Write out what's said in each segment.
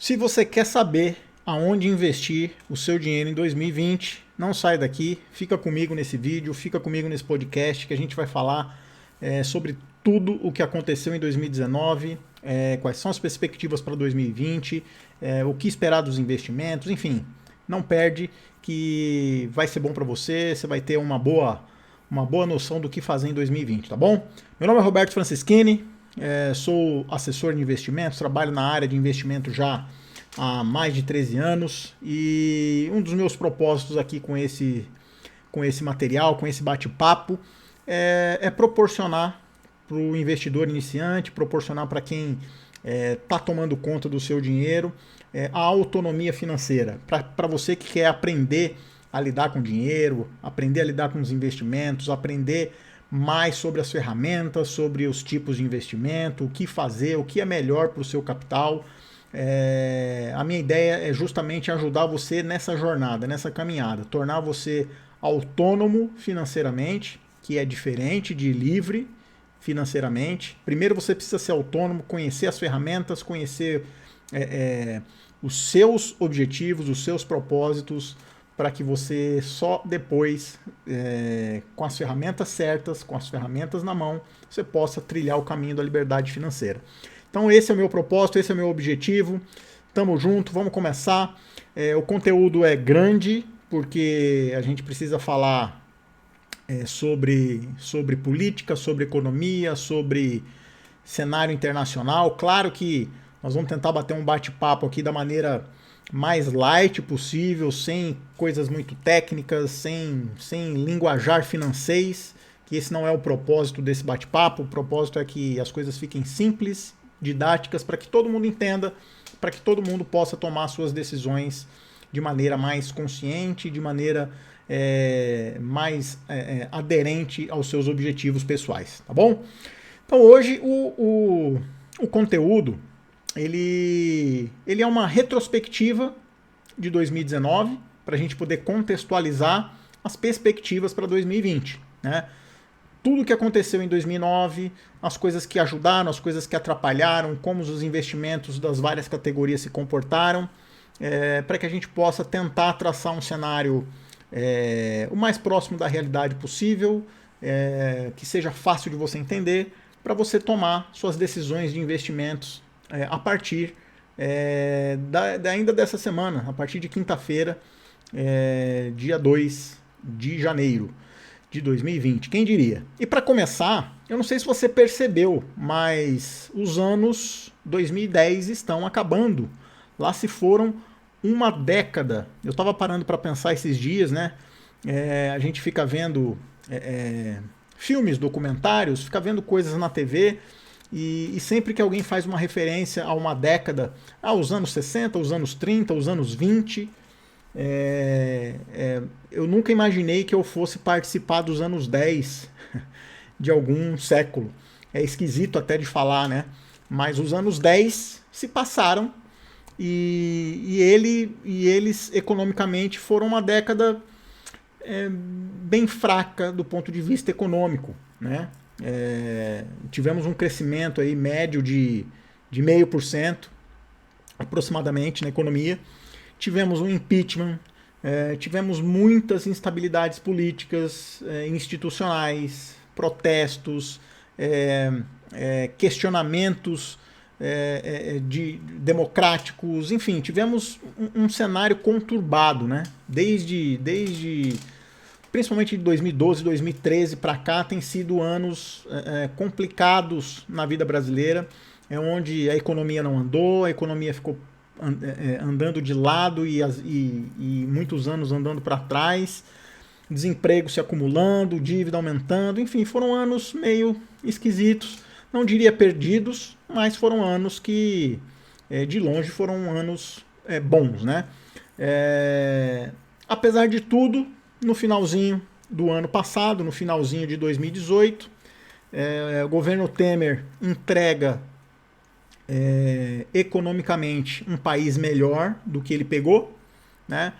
Se você quer saber aonde investir o seu dinheiro em 2020, não sai daqui, fica comigo nesse vídeo, fica comigo nesse podcast que a gente vai falar sobre tudo o que aconteceu em 2019, quais são as perspectivas para 2020, o que esperar dos investimentos, enfim, não perde que vai ser bom para você, você vai ter uma boa noção do que fazer em 2020, tá bom? Meu nome é Roberto Francischini, sou assessor de investimentos, trabalho na área de investimento já há mais de 13 anos e um dos meus propósitos aqui com esse material, com esse bate-papo, é proporcionar para o investidor iniciante, proporcionar para quem está tomando conta do seu dinheiro a autonomia financeira, para você que quer aprender a lidar com dinheiro, aprender a lidar com os investimentos, aprender mais sobre as ferramentas, sobre os tipos de investimento, o que fazer, o que é melhor para o seu capital. A minha ideia é justamente ajudar você nessa jornada, nessa caminhada, tornar você autônomo financeiramente, que é diferente de livre financeiramente. Primeiro você precisa ser autônomo, conhecer as ferramentas, conhecer os seus objetivos, os seus propósitos, para que você só depois, com as ferramentas certas, com as ferramentas na mão, você possa trilhar o caminho da liberdade financeira. Então esse é o meu propósito, esse é o meu objetivo. Tamo junto, vamos começar. O conteúdo é grande, porque a gente precisa falar sobre política, sobre economia, sobre cenário internacional. Claro que nós vamos tentar bater um bate-papo aqui da maneira mais light possível, sem coisas muito técnicas, sem linguajar financês, que esse não é o propósito desse bate-papo. O propósito é que as coisas fiquem simples, didáticas, para que todo mundo entenda, para que todo mundo possa tomar suas decisões de maneira mais consciente, de maneira mais aderente aos seus objetivos pessoais, tá bom? Então hoje o conteúdo ele é uma retrospectiva de 2019 para a gente poder contextualizar as perspectivas para 2020, né? Tudo o que aconteceu em 2009, as coisas que ajudaram, as coisas que atrapalharam, como os investimentos das várias categorias se comportaram, para que a gente possa tentar traçar um cenário o mais próximo da realidade possível, que seja fácil de você entender, para você tomar suas decisões de investimentos a partir ainda dessa semana, a partir de quinta-feira, dia 2 de janeiro de 2020, quem diria? E para começar, eu não sei se você percebeu, mas os anos 2010 estão acabando. Lá se foram uma década. Eu estava parando para pensar esses dias, né? A gente fica vendo filmes, documentários, fica vendo coisas na TV e sempre que alguém faz uma referência a uma década, os anos 60, os anos 30, os anos 20... eu nunca imaginei que eu fosse participar dos anos 10 de algum século. É esquisito até de falar, né? Mas os anos 10 se passaram e eles economicamente foram uma década bem fraca do ponto de vista econômico, né? Tivemos um crescimento aí médio de 0,5% aproximadamente na economia. Tivemos um impeachment, tivemos muitas instabilidades políticas, institucionais, protestos, questionamentos democráticos, enfim, tivemos um cenário conturbado, né? Desde principalmente de 2012, 2013 para cá, tem sido anos complicados na vida brasileira, onde a economia não andou, a economia ficou andando de lado e muitos anos andando para trás, desemprego se acumulando, dívida aumentando, enfim, foram anos meio esquisitos, não diria perdidos, mas foram anos que de longe foram anos bons, né? Apesar de tudo, no finalzinho do ano passado, no finalzinho de 2018, o governo Temer entrega economicamente um país melhor do que ele pegou, né?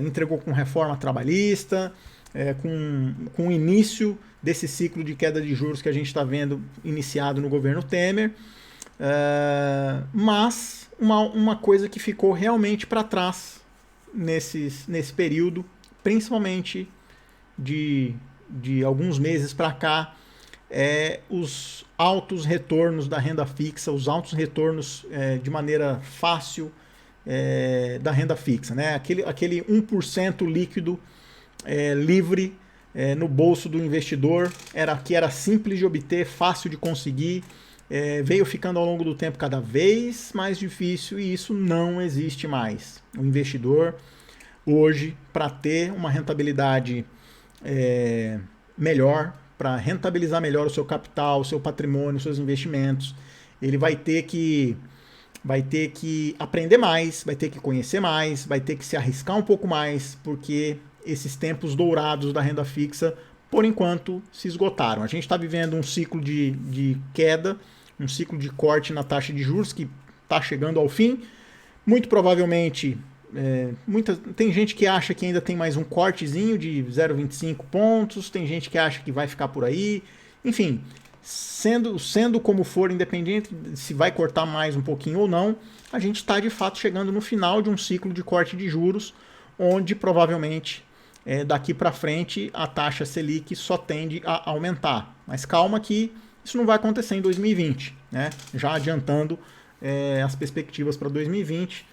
Entregou com reforma trabalhista, com o início desse ciclo de queda de juros que a gente está vendo iniciado no governo Temer, mas uma coisa que ficou realmente para trás nesse período, principalmente de alguns meses para cá, os altos retornos da renda fixa, os altos retornos de maneira fácil da renda fixa, né? Aquele 1% líquido livre no bolso do investidor, que era simples de obter, fácil de conseguir, veio ficando ao longo do tempo cada vez mais difícil e isso não existe mais. O investidor, hoje, para ter uma rentabilidade melhor, para rentabilizar melhor o seu capital, o seu patrimônio, os seus investimentos, ele vai ter que aprender mais, vai ter que conhecer mais, vai ter que se arriscar um pouco mais, porque esses tempos dourados da renda fixa, por enquanto, se esgotaram. A gente está vivendo um ciclo de queda, um ciclo de corte na taxa de juros que está chegando ao fim. Muito provavelmente, tem gente que acha que ainda tem mais um cortezinho de 0,25 pontos, tem gente que acha que vai ficar por aí. Enfim, sendo como for, independente se vai cortar mais um pouquinho ou não, a gente está de fato chegando no final de um ciclo de corte de juros, onde provavelmente daqui para frente a taxa Selic só tende a aumentar. Mas calma que isso não vai acontecer em 2020, né? Já adiantando as perspectivas para 2020,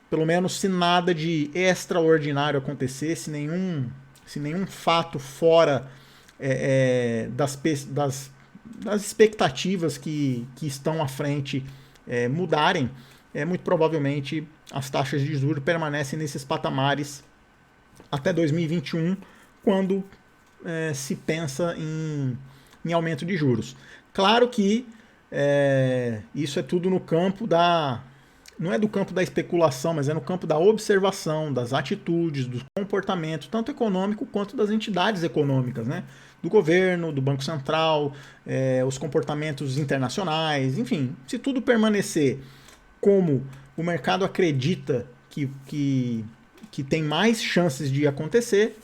pelo menos se nada de extraordinário acontecer, se nenhum fato fora das expectativas que estão à frente mudarem, muito provavelmente as taxas de juros permanecem nesses patamares até 2021, quando se pensa em aumento de juros. Claro que isso é tudo no campo não é do campo da especulação, mas é no campo da observação, das atitudes, do comportamento, tanto econômico quanto das entidades econômicas, né? Do governo, do Banco Central, os comportamentos internacionais, enfim, se tudo permanecer como o mercado acredita que tem mais chances de acontecer,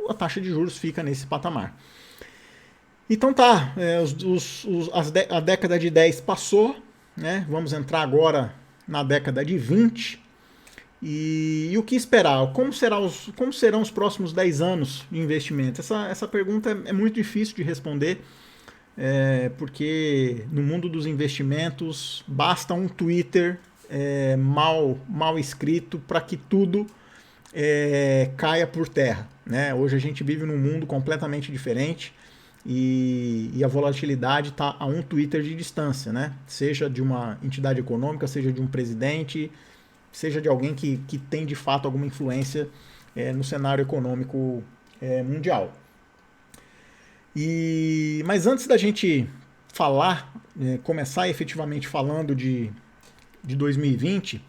a taxa de juros fica nesse patamar. Então tá, a década de 10 passou, né? Vamos entrar agora na década de 20. E o que esperar? Como serão os próximos 10 anos de investimento? Essa pergunta é muito difícil de responder, porque no mundo dos investimentos basta um Twitter mal escrito para que tudo caia por terra, né? Hoje a gente vive num mundo completamente diferente e a volatilidade está a um Twitter de distância, né? Seja de uma entidade econômica, seja de um presidente, seja de alguém que tem de fato alguma influência no cenário econômico mundial. Mas antes da gente começar efetivamente falando de 2020,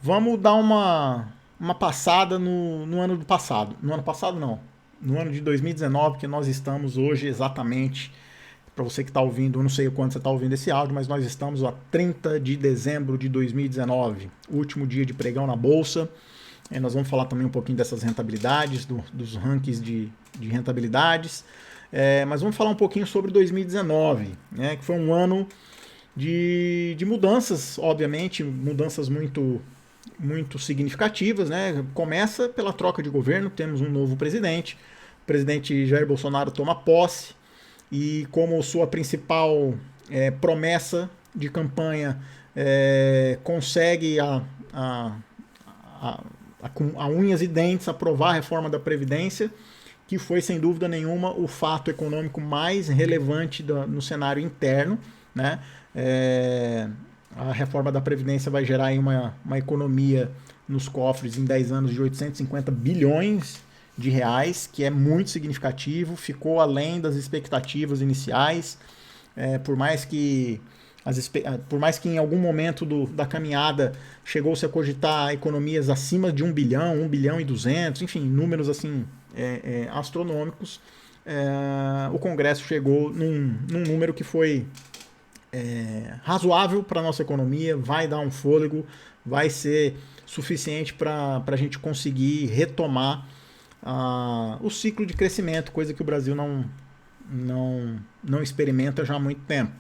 vamos dar uma passada no ano do passado. No ano passado não, no ano de 2019, que nós estamos hoje exatamente, para você que está ouvindo, eu não sei quando você está ouvindo esse áudio, mas nós estamos a 30 de dezembro de 2019, último dia de pregão na Bolsa. Nós vamos falar também um pouquinho dessas rentabilidades, dos rankings de rentabilidades, mas vamos falar um pouquinho sobre 2019, né, que foi um ano de mudanças, obviamente, mudanças muito significativas, né? Começa pela troca de governo, temos um novo presidente, o presidente Jair Bolsonaro toma posse e como sua principal promessa de campanha consegue a unhas e dentes aprovar a reforma da Previdência, que foi sem dúvida nenhuma o fato econômico mais relevante no cenário interno, né? A reforma da Previdência vai gerar aí uma economia nos cofres em 10 anos de 850 bilhões de reais, que é muito significativo, ficou além das expectativas iniciais, por mais que em algum momento da caminhada chegou-se a cogitar economias acima de 1 bilhão e 200, enfim, números assim astronômicos, o Congresso chegou num número que foi razoável para a nossa economia, vai dar um fôlego, vai ser suficiente para a gente conseguir retomar o ciclo de crescimento, coisa que o Brasil não experimenta já há muito tempo.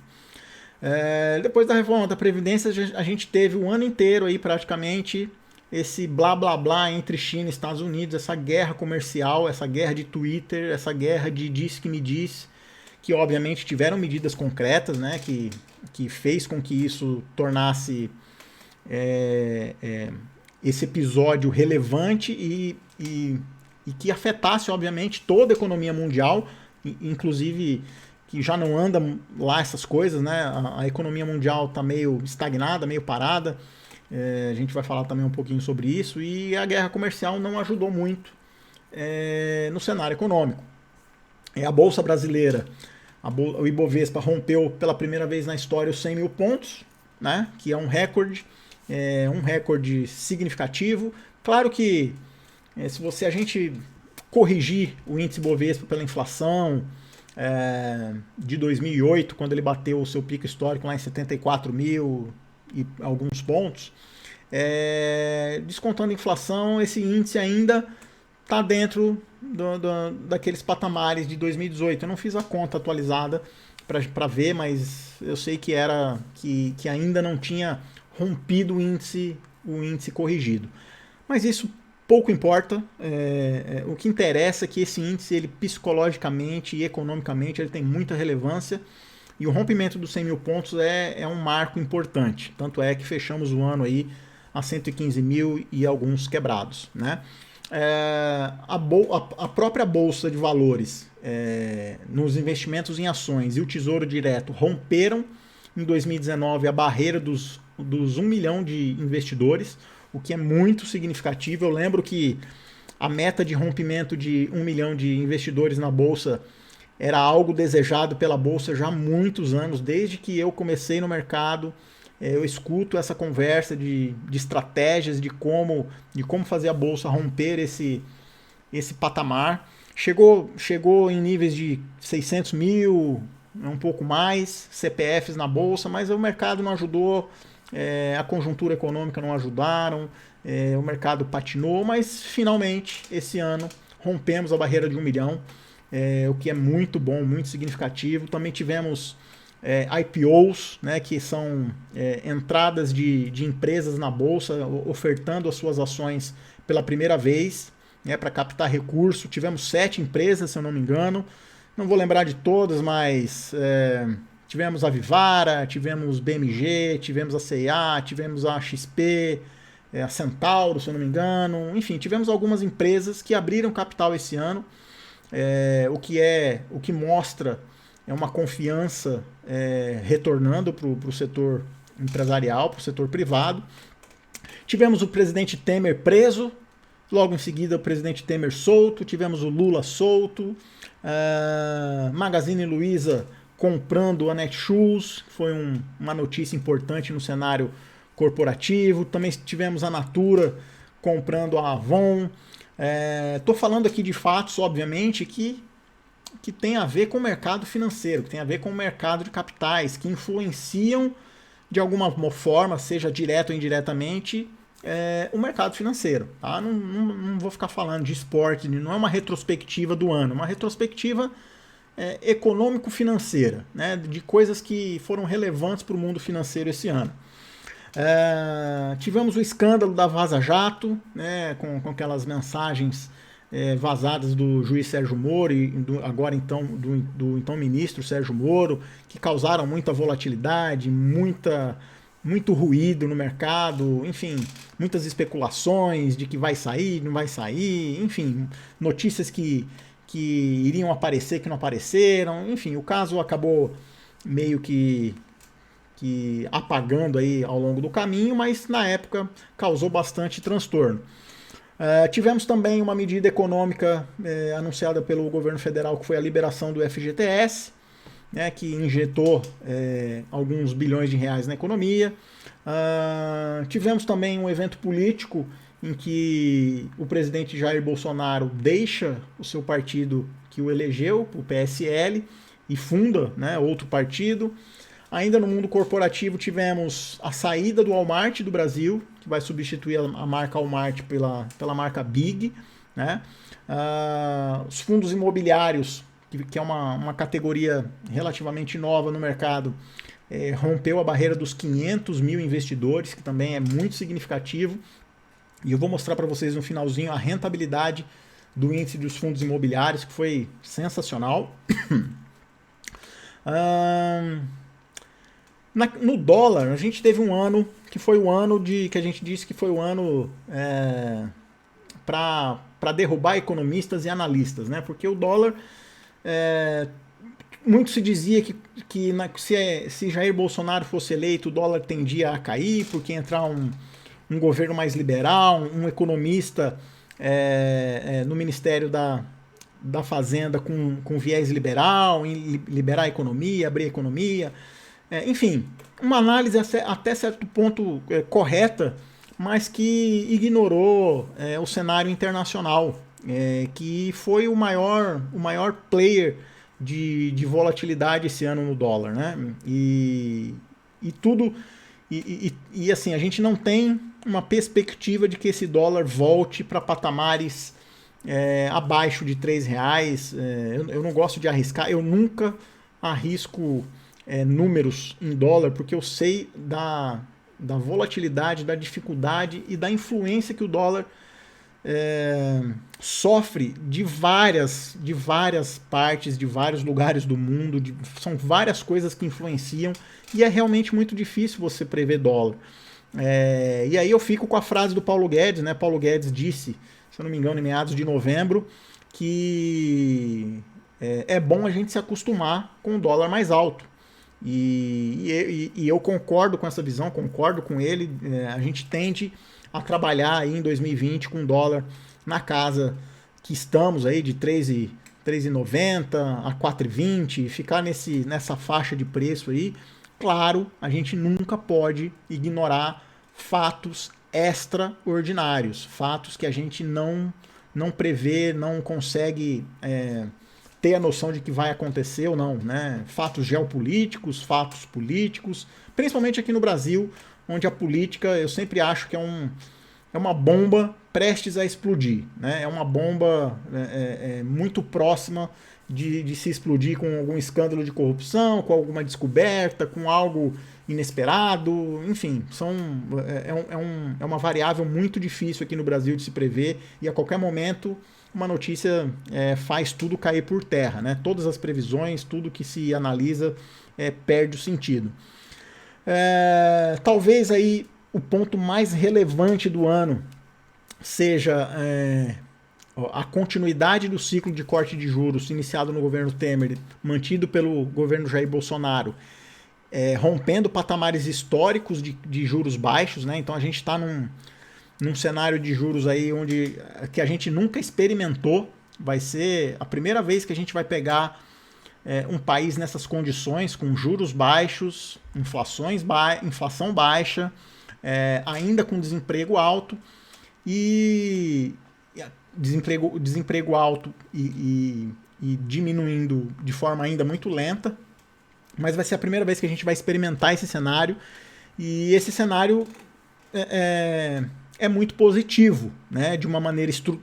Depois da reforma da Previdência, a gente teve o ano inteiro aí praticamente esse blá blá blá entre China e Estados Unidos, essa guerra comercial, essa guerra de Twitter, essa guerra de diz que me diz, que obviamente tiveram medidas concretas, né, que fez com que isso tornasse esse episódio relevante e que afetasse, obviamente, toda a economia mundial, inclusive que já não anda lá essas coisas, né? A economia mundial está meio estagnada, meio parada. A gente vai falar também um pouquinho sobre isso. E a guerra comercial não ajudou muito no cenário econômico. A Bolsa Brasileira, o Ibovespa rompeu pela primeira vez na história os 100 mil pontos, né? Que é um recorde significativo. Claro que se a gente corrigir o índice Bovespa pela inflação de 2008, quando ele bateu o seu pico histórico lá em 74 mil e alguns pontos, descontando a inflação, esse índice ainda está dentro daqueles patamares de 2018. Eu não fiz a conta atualizada para ver, mas eu sei que ainda não tinha rompido o índice corrigido. Mas isso pouco importa. O que interessa é que esse índice, ele psicologicamente e economicamente, ele tem muita relevância. E o rompimento dos 100 mil pontos é um marco importante. Tanto é que fechamos o ano aí a 115 mil e alguns quebrados, né? A própria Bolsa de Valores, nos investimentos em ações e o Tesouro Direto romperam em 2019 a barreira dos 1 milhão de investidores, o que é muito significativo. Eu lembro que a meta de rompimento de 1 milhão de investidores na Bolsa era algo desejado pela Bolsa já há muitos anos. Desde que eu comecei no mercado, eu escuto essa conversa de estratégias, de como fazer a Bolsa romper esse patamar. Chegou em níveis de 600 mil, um pouco mais, CPFs na Bolsa, mas o mercado não ajudou, a conjuntura econômica não ajudaram, o mercado patinou, mas finalmente esse ano rompemos a barreira de 1 milhão, o que é muito bom, muito significativo. Também tivemos IPOs, né, que são entradas de empresas na Bolsa, ofertando as suas ações pela primeira vez, para captar recurso. Tivemos 7 empresas, se eu não me engano, não vou lembrar de todas, mas tivemos a Vivara, tivemos BMG, tivemos a C&A, tivemos a XP, a Centauro, se eu não me engano. Enfim, tivemos algumas empresas que abriram capital esse ano, o que mostra uma confiança retornando para o setor empresarial, para o setor privado. Tivemos o presidente Temer preso, logo em seguida o presidente Temer solto, tivemos o Lula solto, Magazine Luiza comprando a Netshoes, foi uma notícia importante no cenário corporativo. Também tivemos a Natura comprando a Avon. Estou falando aqui de fatos, obviamente, que tem a ver com o mercado financeiro, que tem a ver com o mercado de capitais, que influenciam de alguma forma, seja direto ou indiretamente, o mercado financeiro. Tá? Não vou ficar falando de esporte, não é uma retrospectiva do ano, é uma retrospectiva econômico-financeira, né, de coisas que foram relevantes para o mundo financeiro esse ano. Tivemos o escândalo da Vaza Jato, né, com aquelas mensagens vazadas do juiz Sérgio Moro e agora então do então ministro Sérgio Moro, que causaram muita volatilidade, muito ruído no mercado, enfim, muitas especulações de que vai sair, não vai sair, enfim, notícias que iriam aparecer, que não apareceram. Enfim, o caso acabou meio que apagando aí ao longo do caminho, mas na época causou bastante transtorno. Tivemos também uma medida econômica anunciada pelo governo federal, que foi a liberação do FGTS, né, que injetou alguns bilhões de reais na economia. Tivemos também um evento político em que o presidente Jair Bolsonaro deixa o seu partido que o elegeu, o PSL, e funda, né, outro partido. Ainda no mundo corporativo tivemos a saída do Walmart do Brasil, que vai substituir a marca Walmart pela marca Big, né? Os fundos imobiliários, que é uma categoria relativamente nova no mercado, rompeu a barreira dos 500 mil investidores, que também é muito significativo. E eu vou mostrar para vocês no finalzinho a rentabilidade do índice dos fundos imobiliários, que foi sensacional. No dólar, a gente teve um ano que foi o ano que a gente disse que foi o ano para derrubar economistas e analistas, né? Porque o dólar, muito se dizia que se Jair Bolsonaro fosse eleito, o dólar tendia a cair, porque entrar um governo mais liberal, um economista no Ministério da Fazenda com viés liberal, em liberar a economia, abrir a economia. Enfim, uma análise até certo ponto correta, mas que ignorou o cenário internacional, que foi o maior player de volatilidade esse ano no dólar, né? E tudo. E assim, a gente não tem uma perspectiva de que esse dólar volte para patamares abaixo de R$3. Eu não gosto de arriscar, eu nunca arrisco números em dólar, porque eu sei da volatilidade, da dificuldade e da influência que o dólar sofre de várias partes, de vários lugares do mundo, são várias coisas que influenciam e é realmente muito difícil você prever dólar. E aí eu fico com a frase do Paulo Guedes, né? Paulo Guedes disse, se eu não me engano, em meados de novembro, que é bom a gente se acostumar com o dólar mais alto. E eu concordo com essa visão, concordo com ele. A gente tende a trabalhar aí em 2020 com dólar na casa que estamos aí de 3,90 a 4,20, ficar nessa faixa de preço aí. Claro, a gente nunca pode ignorar fatos extraordinários, fatos que a gente não prevê, não consegue ter a noção de que vai acontecer ou não, né? Fatos geopolíticos, fatos políticos, principalmente aqui no Brasil, onde a política eu sempre acho que é uma bomba prestes a explodir, né? É uma bomba muito próxima de se explodir com algum escândalo de corrupção, com alguma descoberta, com algo inesperado, enfim, é uma variável muito difícil aqui no Brasil de se prever e a qualquer momento uma notícia faz tudo cair por terra, né? Todas as previsões, tudo que se analisa perde o sentido. Talvez aí o ponto mais relevante do ano seja a continuidade do ciclo de corte de juros iniciado no governo Temer, mantido pelo governo Jair Bolsonaro, rompendo patamares históricos de juros baixos, né? Então a gente está num cenário de juros aí que a gente nunca experimentou. Vai ser a primeira vez que a gente vai pegar um país nessas condições, com juros baixos, inflação baixa, ainda com desemprego alto e desemprego alto e diminuindo de forma ainda muito lenta, mas vai ser a primeira vez que a gente vai experimentar esse cenário, e esse cenário é muito positivo, né?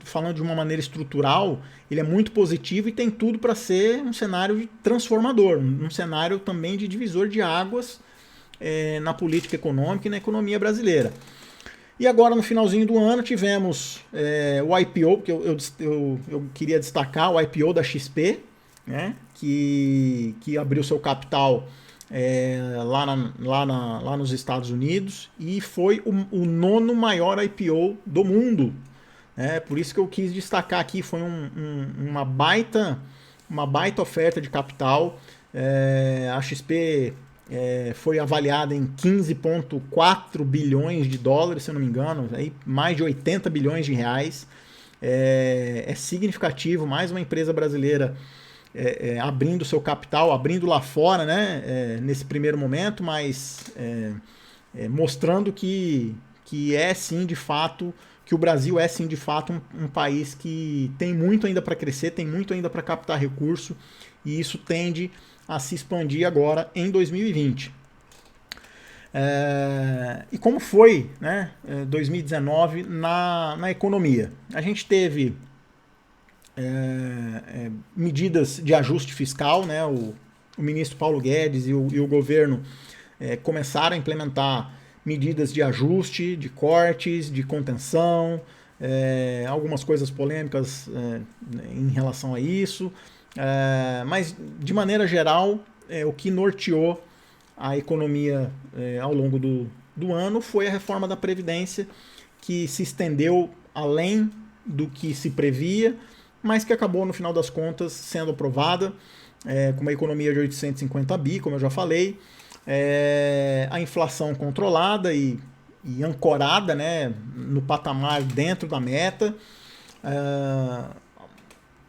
Falando de uma maneira estrutural, ele é muito positivo e tem tudo para ser um cenário transformador, um cenário também de divisor de águas na política econômica e na economia brasileira. E agora, no finalzinho do ano, tivemos o IPO, que eu queria destacar, o IPO da XP, né, que abriu seu capital lá nos Estados Unidos e foi o 9º maior IPO do mundo. Por isso que eu quis destacar aqui, foi uma baita oferta de capital. A XP foi avaliada em 15,4 bilhões de dólares, se eu não me engano, aí mais de 80 bilhões de reais. É significativo, mais uma empresa brasileira abrindo seu capital, abrindo lá fora, né, nesse primeiro momento, mas mostrando que é sim de fato, que o Brasil é sim de fato um país que tem muito ainda para crescer, tem muito ainda para captar recurso, e isso tende a se expandir agora em 2020. E como foi, né, 2019 na economia? A gente teve medidas de ajuste fiscal, né? O ministro Paulo Guedes e o governo começaram a implementar medidas de ajuste, de cortes, de contenção, algumas coisas polêmicas em relação a isso, mas de maneira geral, o que norteou a economia ao longo do ano foi a reforma da Previdência, que se estendeu além do que se previa, mas que acabou, no final das contas, sendo aprovada, com uma economia de 850 bi, como eu já falei, a inflação controlada e ancorada, né, no patamar dentro da meta,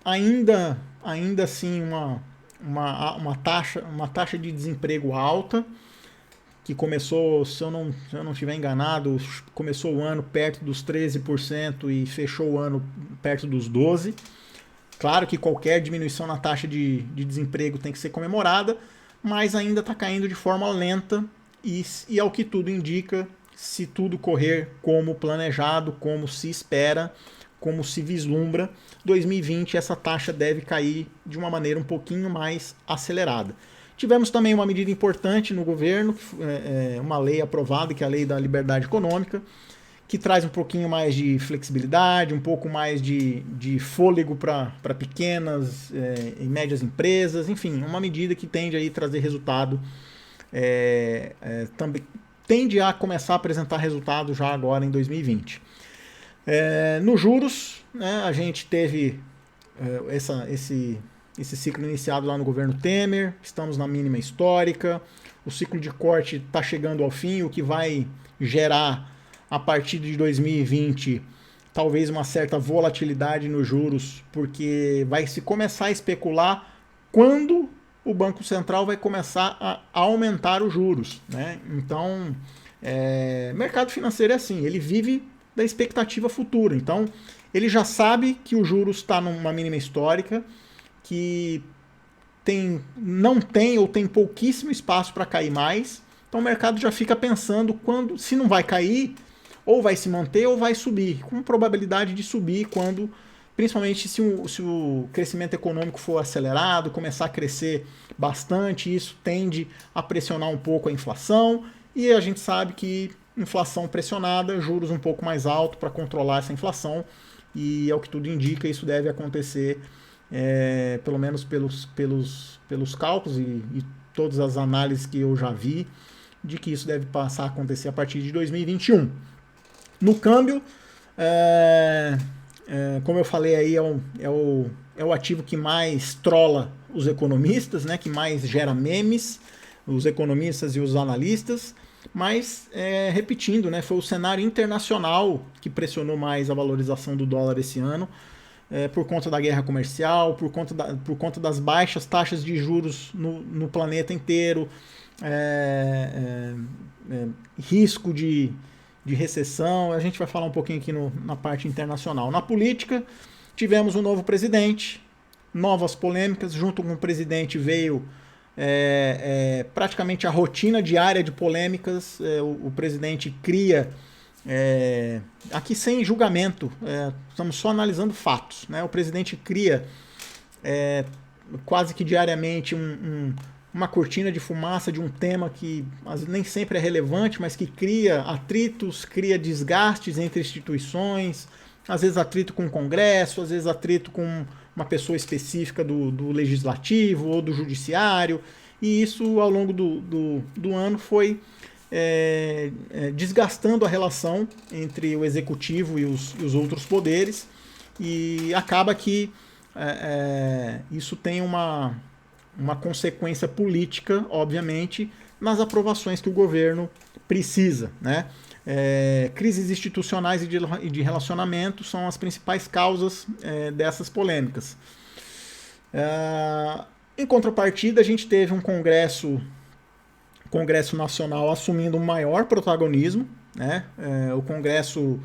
ainda assim uma taxa de desemprego alta, que começou, se eu não estiver enganado, começou o ano perto dos 13% e fechou o ano perto dos 12%. Claro que qualquer diminuição na taxa de desemprego tem que ser comemorada, mas ainda está caindo de forma lenta e ao que tudo indica, se tudo correr como planejado, como se espera, como se vislumbra, 2020 essa taxa deve cair de uma maneira um pouquinho mais acelerada. Tivemos também uma medida importante no governo, uma lei aprovada, que é a Lei da Liberdade Econômica, que traz um pouquinho mais de flexibilidade, um pouco mais de fôlego para pequenas e médias empresas, enfim, uma medida que tende a trazer resultado, também tende a começar a apresentar resultado já agora em 2020. Nos juros, né, a gente teve esse ciclo iniciado lá no governo Temer, estamos na mínima histórica, o ciclo de corte está chegando ao fim, o que vai gerar, a partir de 2020, talvez uma certa volatilidade nos juros, porque vai se começar a especular quando o Banco Central vai começar a aumentar os juros, né? Então, mercado financeiro é assim, ele vive da expectativa futura, então ele já sabe que o juros está numa mínima histórica, que não tem ou tem pouquíssimo espaço para cair mais. Então o mercado já fica pensando se não vai cair, ou vai se manter ou vai subir, com probabilidade de subir principalmente se o crescimento econômico for acelerado, começar a crescer bastante, isso tende a pressionar um pouco a inflação, e a gente sabe que inflação pressionada, juros um pouco mais alto para controlar essa inflação, e ao que tudo indica, isso deve acontecer pelo menos pelos cálculos e todas as análises que eu já vi, de que isso deve passar a acontecer a partir de 2021. No câmbio, como eu falei aí, é o ativo que mais trola os economistas, né, que mais gera memes, os economistas e os analistas, mas, repetindo, né, foi o cenário internacional que pressionou mais a valorização do dólar esse ano, por conta da guerra comercial, por conta das baixas taxas de juros no planeta inteiro, risco de recessão. A gente vai falar um pouquinho aqui na parte internacional. Na política, tivemos um novo presidente, novas polêmicas, junto com o presidente veio praticamente a rotina diária de polêmicas. O presidente cria, aqui sem julgamento, estamos só analisando fatos, né? O presidente cria quase que diariamente uma cortina de fumaça de um tema que nem sempre é relevante, mas que cria atritos, cria desgastes entre instituições, às vezes atrito com o Congresso, às vezes atrito com uma pessoa específica do Legislativo ou do Judiciário, e isso ao longo do ano foi desgastando a relação entre o Executivo e os outros poderes, e acaba que isso tem uma consequência política, obviamente, nas aprovações que o governo precisa, né? Crises institucionais e de relacionamento são as principais causas dessas polêmicas. Em contrapartida, a gente teve um Congresso Nacional assumindo um maior protagonismo, né? O Congresso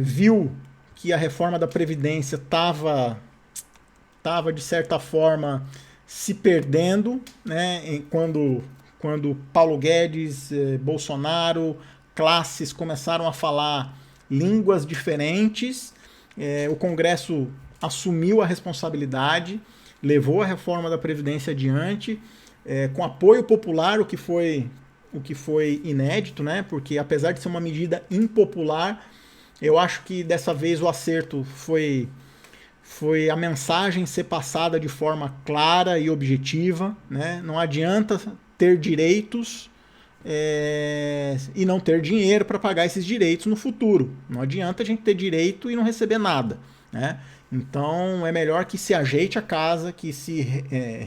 viu que a reforma da Previdência estava, de certa forma, se perdendo, né? Quando Paulo Guedes, Bolsonaro, classes começaram a falar línguas diferentes, o Congresso assumiu a responsabilidade, levou a reforma da Previdência adiante, com apoio popular, o que foi o que foi inédito, né? Porque apesar de ser uma medida impopular, eu acho que dessa vez o acerto foi a mensagem ser passada de forma clara e objetiva, né? Não adianta ter direitos e não ter dinheiro para pagar esses direitos no futuro. Não adianta a gente ter direito e não receber nada, né? Então é melhor que se ajeite a casa, que se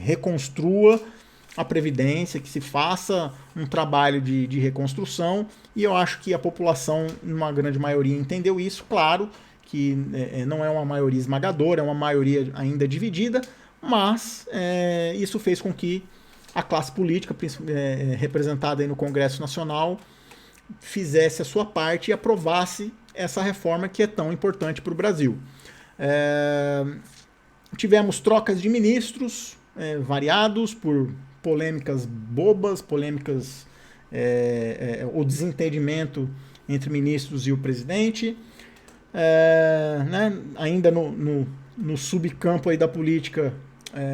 reconstrua a Previdência, que se faça um trabalho de reconstrução, e eu acho que a população, numa grande maioria, entendeu isso. Claro que não é uma maioria esmagadora, é uma maioria ainda dividida, mas isso fez com que a classe política representada aí no Congresso Nacional fizesse a sua parte e aprovasse essa reforma que é tão importante para o Brasil. Tivemos trocas de ministros variados por polêmicas bobas, polêmicas ou desentendimento entre ministros e o presidente. Né, ainda no subcampo aí da política,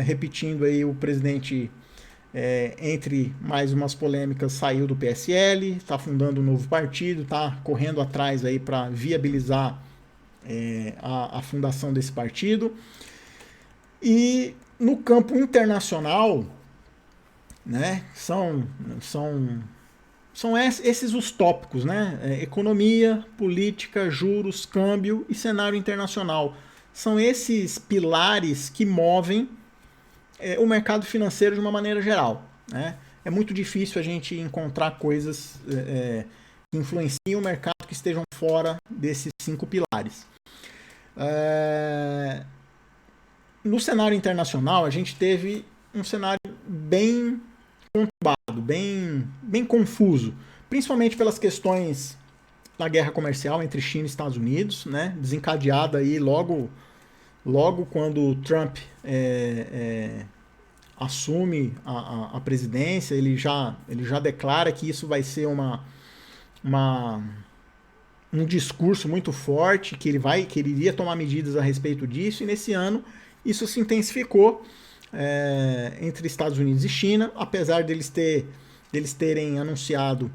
repetindo aí, o presidente, entre mais umas polêmicas, saiu do PSL, está fundando um novo partido, está correndo atrás aí para viabilizar a fundação desse partido. E no campo internacional, né, são esses os tópicos, né? Economia, política, juros, câmbio e cenário internacional. São esses pilares que movem o mercado financeiro de uma maneira geral, né? É muito difícil a gente encontrar coisas que influenciem o mercado que estejam fora desses 5 pilares. No cenário internacional, a gente teve um cenário bem conturbado, bem confuso, principalmente pelas questões da guerra comercial entre China e Estados Unidos, né, desencadeada aí logo quando o Trump assume a presidência. Ele já declara que isso vai ser um discurso muito forte, que ele iria tomar medidas a respeito disso, e nesse ano isso se intensificou entre Estados Unidos e China, apesar deles terem anunciado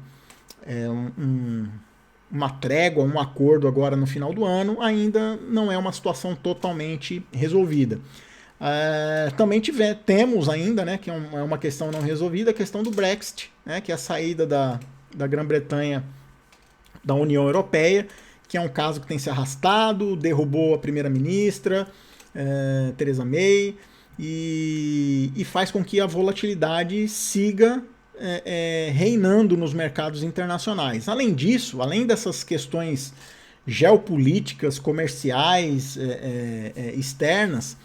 uma trégua, um acordo agora no final do ano. Ainda não é uma situação totalmente resolvida. Também temos ainda, né, que é uma questão não resolvida, a questão do Brexit, né, que é a saída da Grã-Bretanha da União Europeia, que é um caso que tem se arrastado, derrubou a primeira-ministra, Theresa May, e faz com que a volatilidade siga reinando nos mercados internacionais. Além disso, além dessas questões geopolíticas, comerciais, externas,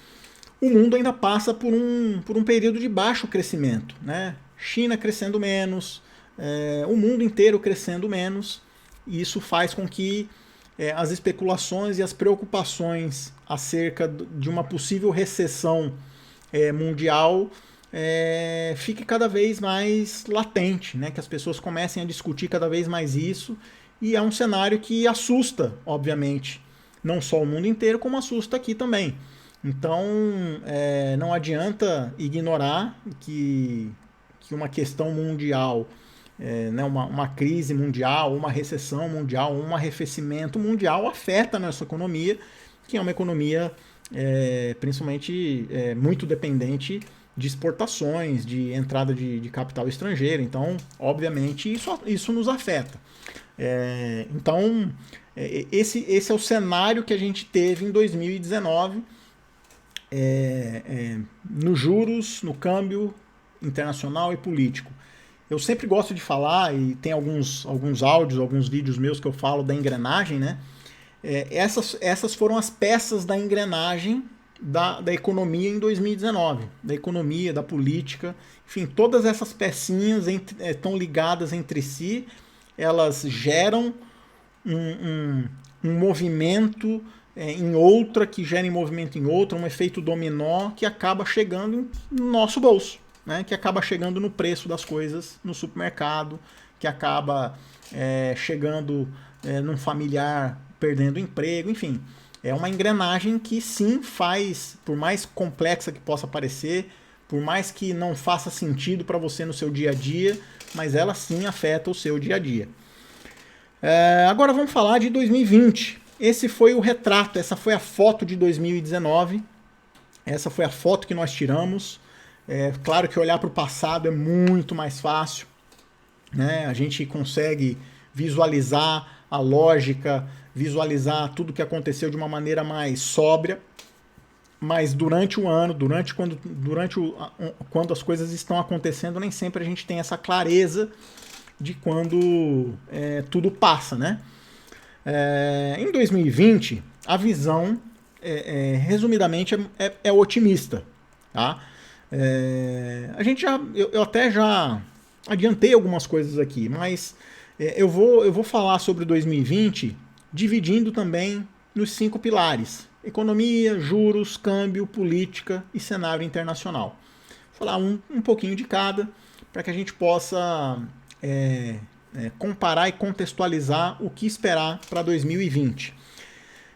o mundo ainda passa por um período de baixo crescimento, né? China crescendo menos, o mundo inteiro crescendo menos, e isso faz com que as especulações e as preocupações acerca de uma possível recessão mundial fique cada vez mais latente, né? Que as pessoas comecem a discutir cada vez mais isso, e é um cenário que assusta, obviamente, não só o mundo inteiro, como assusta aqui também. Então, não adianta ignorar que uma questão mundial, né, uma crise mundial, uma recessão mundial, um arrefecimento mundial afeta a nossa economia, que é uma economia principalmente muito dependente de exportações, de entrada de capital estrangeiro. Então, obviamente, isso nos afeta. Então, esse é o cenário que a gente teve em 2019, nos juros, no câmbio internacional e político. Eu sempre gosto de falar, e tem alguns áudios, alguns vídeos meus que eu falo da engrenagem, né? Essas foram as peças da engrenagem da economia em 2019, da economia, da política, enfim, todas essas pecinhas estão ligadas entre si, elas geram um movimento em outra, que gera movimento em outra, um efeito dominó que acaba chegando no nosso bolso, né? Que acaba chegando no preço das coisas no supermercado, que acaba chegando num familiar perdendo emprego, enfim. É uma engrenagem que sim faz, por mais complexa que possa parecer, por mais que não faça sentido para você no seu dia a dia, mas ela sim afeta o seu dia a dia. Agora vamos falar de 2020. Esse foi o retrato, essa foi a foto de 2019, essa foi a foto que nós tiramos. Claro que olhar para o passado é muito mais fácil, né? A gente consegue visualizar a lógica, visualizar tudo que aconteceu de uma maneira mais sóbria, mas durante o ano, quando as coisas estão acontecendo, nem sempre a gente tem essa clareza de quando tudo passa, né? Em 2020, a visão, resumidamente, é otimista, tá? Eu até já adiantei algumas coisas aqui, mas eu vou falar sobre 2020 dividindo também nos 5 pilares: economia, juros, câmbio, política e cenário internacional. Vou falar um pouquinho de cada para que a gente possa comparar e contextualizar o que esperar para 2020.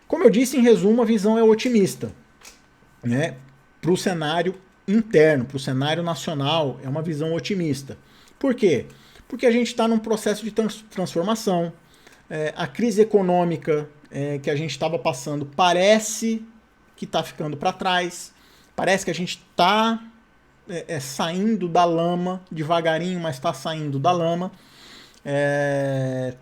Como eu disse, em resumo, a visão é otimista, né? Para o cenário interno, para o cenário nacional, é uma visão otimista. Por quê? Porque a gente está num processo de transformação. A crise econômica que a gente estava passando parece que está ficando para trás, parece que a gente está saindo da lama, devagarinho, mas está saindo da lama.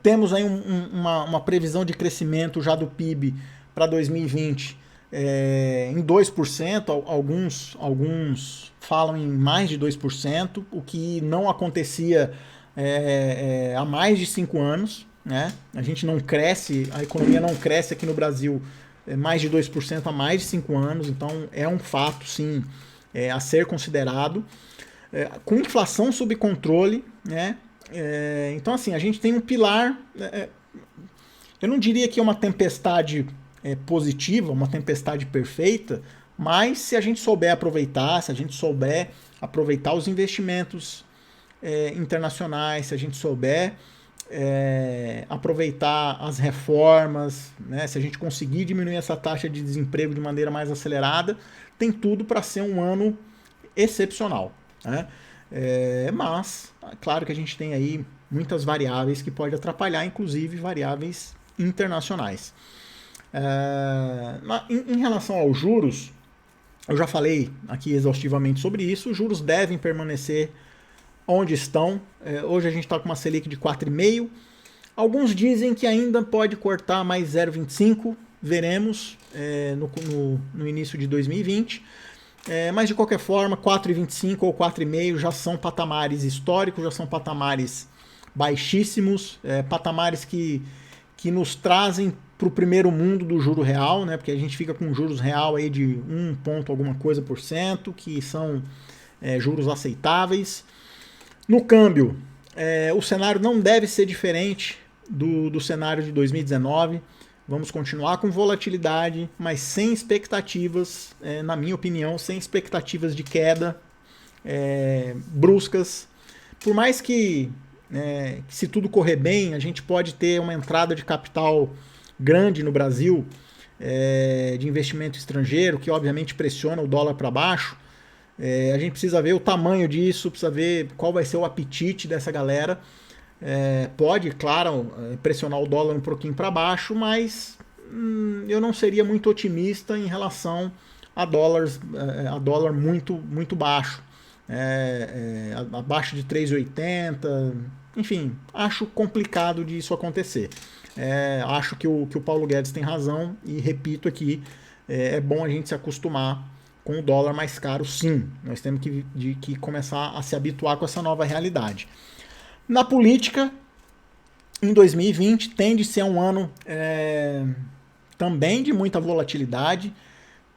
Temos aí uma previsão de crescimento já do PIB para 2020 em 2%, alguns falam em mais de 2%, o que não acontecia há mais de 5 anos. Né? A gente não cresce, a economia não cresce aqui no Brasil mais de 2% há mais de 5 anos, então é um fato, sim, a ser considerado. Com inflação sob controle, né? Então, assim, a gente tem um pilar. Eu não diria que é uma tempestade positiva, uma tempestade perfeita, mas se a gente souber aproveitar, se a gente souber aproveitar os investimentos internacionais, se a gente souber aproveitar as reformas, né? Se a gente conseguir diminuir essa taxa de desemprego de maneira mais acelerada, tem tudo para ser um ano excepcional, né? Mas, claro que a gente tem aí muitas variáveis que podem atrapalhar, inclusive variáveis internacionais. Em relação aos juros, eu já falei aqui exaustivamente sobre isso. Os juros devem permanecer onde estão. Hoje a gente está com uma Selic de 4,5%. Alguns dizem que ainda pode cortar mais 0,25%. Veremos no início de 2020. Mas de qualquer forma, 4,25 ou 4,5 já são patamares históricos, já são patamares baixíssimos, patamares que nos trazem para o primeiro mundo do juro real, né? Porque a gente fica com juros real aí de 1 ponto alguma coisa por cento, que são juros aceitáveis. No câmbio, o cenário não deve ser diferente do cenário de 2019. Vamos continuar com volatilidade, mas sem expectativas, na minha opinião, sem expectativas de queda bruscas. Por mais que, se tudo correr bem, a gente pode ter uma entrada de capital grande no Brasil, de investimento estrangeiro, que obviamente pressiona o dólar para baixo. A gente precisa ver o tamanho disso, precisa ver qual vai ser o apetite dessa galera. Pode, claro, pressionar o dólar um pouquinho para baixo, mas eu não seria muito otimista em relação a dólar muito, muito baixo, abaixo de 3,80. Enfim, acho complicado disso acontecer. Acho que o Paulo Guedes tem razão e repito aqui, é bom a gente se acostumar com o dólar mais caro, sim. Nós temos que começar a se habituar com essa nova realidade. Na política, em 2020, tende a ser um ano também de muita volatilidade,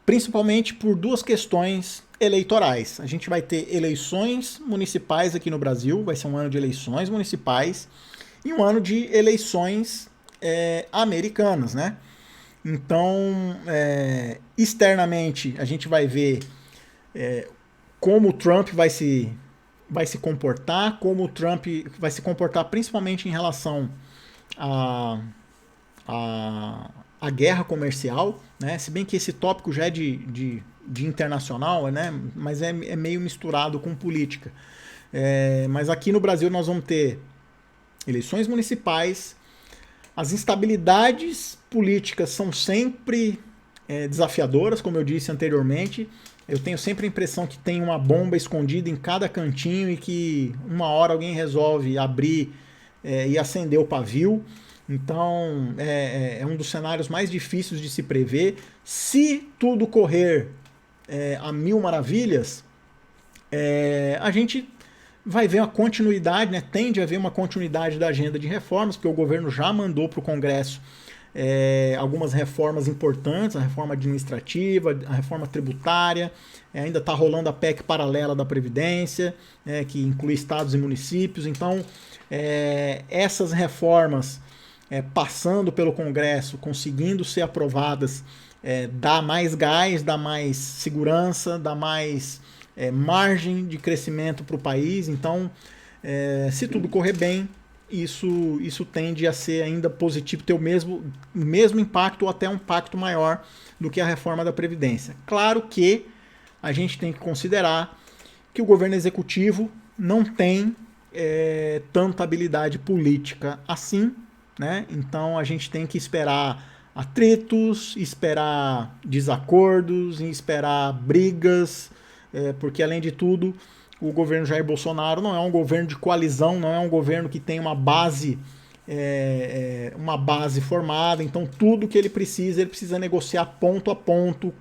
principalmente por 2 questões eleitorais. A gente vai ter eleições municipais aqui no Brasil, vai ser um ano de eleições municipais e um ano de eleições americanas, né? Então, externamente, a gente vai ver como o Trump vai se comportar, como o Trump vai se comportar principalmente em relação a guerra comercial, né? Se bem que esse tópico já é de internacional, né? Mas é meio misturado com política. Mas aqui no Brasil nós vamos ter eleições municipais, as instabilidades políticas são sempre desafiadoras, como eu disse anteriormente. Eu tenho sempre a impressão que tem uma bomba escondida em cada cantinho e que uma hora alguém resolve abrir e acender o pavio. Então é um dos cenários mais difíceis de se prever. Se tudo correr a mil maravilhas, a gente vai ver uma continuidade, né? Tende a haver uma continuidade da agenda de reformas, porque o governo já mandou para o Congresso algumas reformas importantes, a reforma administrativa, a reforma tributária, ainda está rolando a PEC paralela da Previdência, que inclui estados e municípios. Então, essas reformas passando pelo Congresso, conseguindo ser aprovadas, dá mais gás, dá mais segurança, dá mais margem de crescimento para o país. Então, se tudo correr bem, isso tende a ser ainda positivo, ter o mesmo impacto ou até um impacto maior do que a reforma da Previdência. Claro que a gente tem que considerar que o governo executivo não tem tanta habilidade política assim, né? Então a gente tem que esperar atritos, esperar desacordos, esperar brigas, porque além de tudo, o governo Jair Bolsonaro não é um governo de coalizão, não é um governo que tem uma base formada. Então tudo que ele precisa negociar ponto a ponto,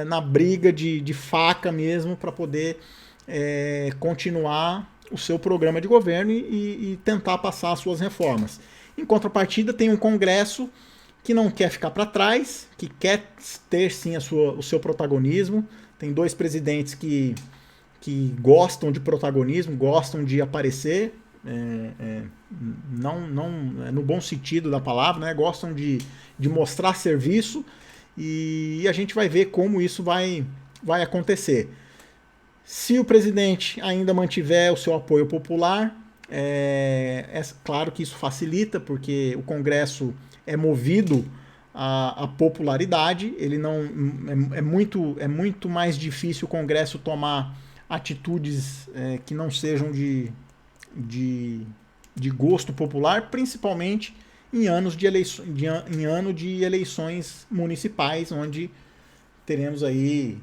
na briga de faca mesmo, para poder continuar o seu programa de governo e tentar passar as suas reformas. Em contrapartida, tem um Congresso que não quer ficar para trás, que quer ter sim o seu protagonismo. Tem dois presidentes que gostam de protagonismo, gostam de aparecer, não no bom sentido da palavra, né? Gostam de mostrar serviço, e a gente vai ver como isso vai acontecer. Se o presidente ainda mantiver o seu apoio popular, claro que isso facilita, porque o Congresso é movido à popularidade. Ele não é muito mais difícil o Congresso tomar atitudes que não sejam de gosto popular, principalmente em ano de eleições municipais, onde teremos aí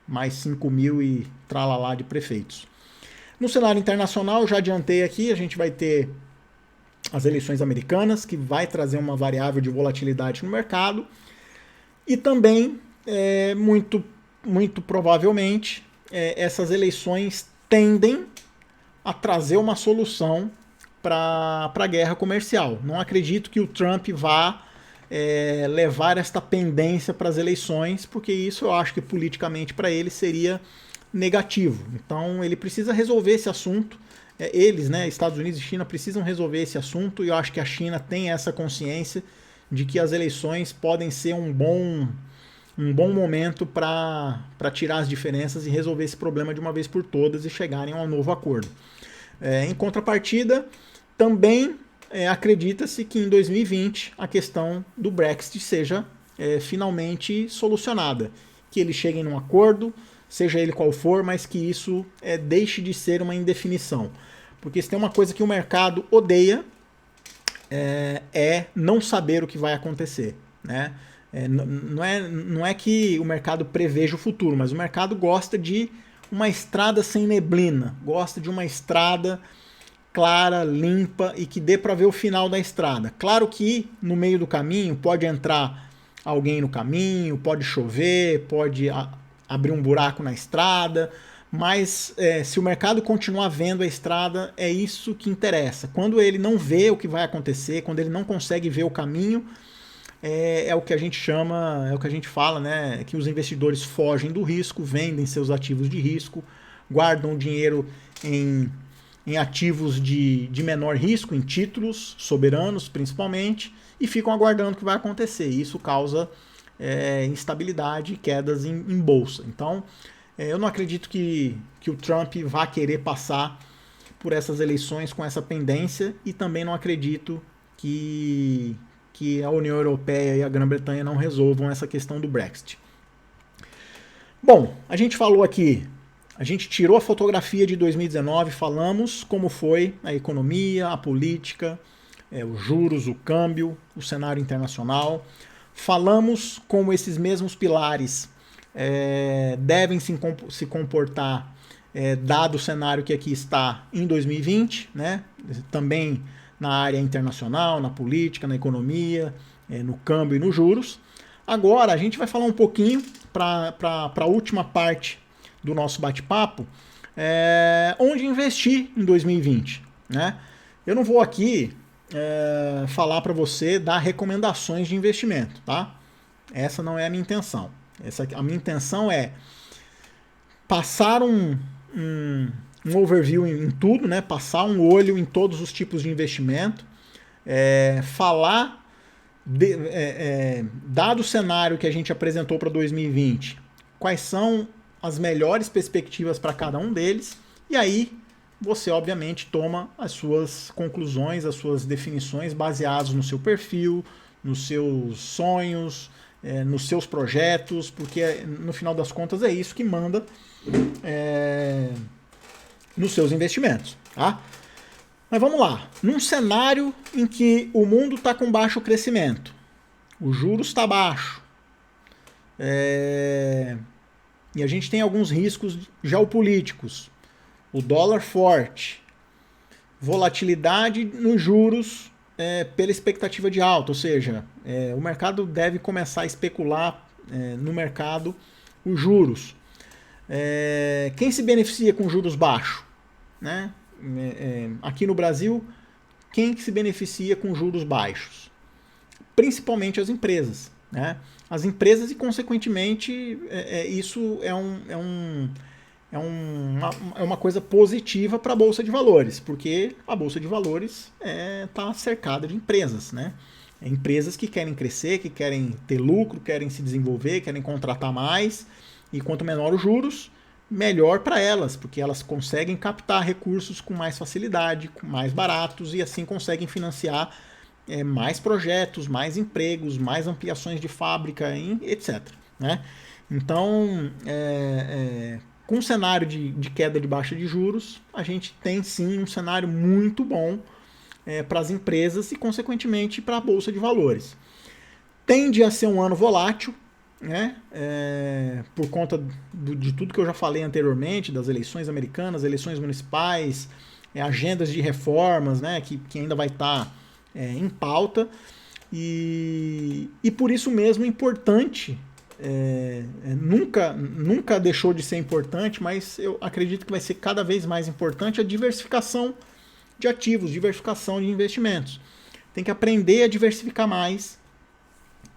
mais 5.000 e tralalá de prefeitos. No cenário internacional, eu já adiantei aqui, a gente vai ter as eleições americanas, que vai trazer uma variável de volatilidade no mercado, e também, muito provavelmente, essas eleições tendem a trazer uma solução para a guerra comercial. Não acredito que o Trump vá levar esta pendência para as eleições, porque isso eu acho que politicamente para ele seria negativo. Então ele precisa resolver esse assunto. Eles, né, Estados Unidos e China, precisam resolver esse assunto, e eu acho que a China tem essa consciência de que as eleições podem ser um bom momento para tirar as diferenças e resolver esse problema de uma vez por todas e chegarem a um novo acordo. Em contrapartida, também acredita-se que em 2020 a questão do Brexit seja finalmente solucionada, que eles cheguem num acordo, seja ele qual for, mas que isso deixe de ser uma indefinição. Porque se tem uma coisa que o mercado odeia, é não saber o que vai acontecer, né? Não é que o mercado preveja o futuro, mas o mercado gosta de uma estrada sem neblina, gosta de uma estrada clara, limpa e que dê para ver o final da estrada. Claro que no meio do caminho pode entrar alguém no caminho, pode chover, pode abrir um buraco na estrada, mas se o mercado continuar vendo a estrada, é isso que interessa. Quando ele não vê o que vai acontecer, quando ele não consegue ver o caminho, é o que a gente chama, é o que a gente fala, né? Que os investidores fogem do risco, vendem seus ativos de risco, guardam dinheiro em ativos de menor risco, em títulos soberanos principalmente, e ficam aguardando o que vai acontecer. Isso causa instabilidade e quedas em bolsa. Então, eu não acredito que o Trump vá querer passar por essas eleições com essa pendência, e também não acredito que que a União Europeia e a Grã-Bretanha não resolvam essa questão do Brexit. Bom, a gente falou aqui, a gente tirou a fotografia de 2019, falamos como foi a economia, a política, os juros, o câmbio, o cenário internacional. Falamos como esses mesmos pilares devem se comportar dado o cenário que aqui está em 2020, né? Também na área internacional, na política, na economia, no câmbio e nos juros. Agora a gente vai falar um pouquinho para a última parte do nosso bate-papo, onde investir em 2020. Né? Eu não vou aqui falar para você dar recomendações de investimento, tá? Essa não é a minha intenção. A minha intenção é passar um overview em tudo, né? Passar um olho em todos os tipos de investimento, falar, dado o cenário que a gente apresentou para 2020, quais são as melhores perspectivas para cada um deles, e aí você obviamente toma as suas conclusões, as suas definições baseadas no seu perfil, nos seus sonhos, nos seus projetos, porque no final das contas é isso que manda nos seus investimentos. Tá? Mas vamos lá. Num cenário em que o mundo está com baixo crescimento, o juros está baixo, e a gente tem alguns riscos geopolíticos, o dólar forte, volatilidade nos juros pela expectativa de alta, ou seja, o mercado deve começar a especular no mercado os juros. Quem se beneficia com juros baixos? Né? Aqui no Brasil, quem se beneficia com juros baixos? Principalmente as empresas. Né? As empresas e, consequentemente, isso é uma coisa positiva para a Bolsa de Valores, porque a Bolsa de Valores está cercada de empresas. Né? Empresas que querem crescer, que querem ter lucro, querem se desenvolver, querem contratar mais, e quanto menor os juros, melhor para elas, porque elas conseguem captar recursos com mais facilidade, com mais baratos, e assim conseguem financiar mais projetos, mais empregos, mais ampliações de fábrica, etc. Né? Então, com o cenário de queda de baixa de juros, a gente tem sim um cenário muito bom para as empresas e, consequentemente, para a Bolsa de Valores. Tende a ser um ano volátil, né? Por conta de tudo que eu já falei anteriormente, das eleições americanas, eleições municipais, agendas de reformas, né? que ainda vai estar em pauta, e por isso mesmo é importante, nunca deixou de ser importante, mas eu acredito que vai ser cada vez mais importante a diversificação de ativos, diversificação de investimentos. Tem que aprender a diversificar mais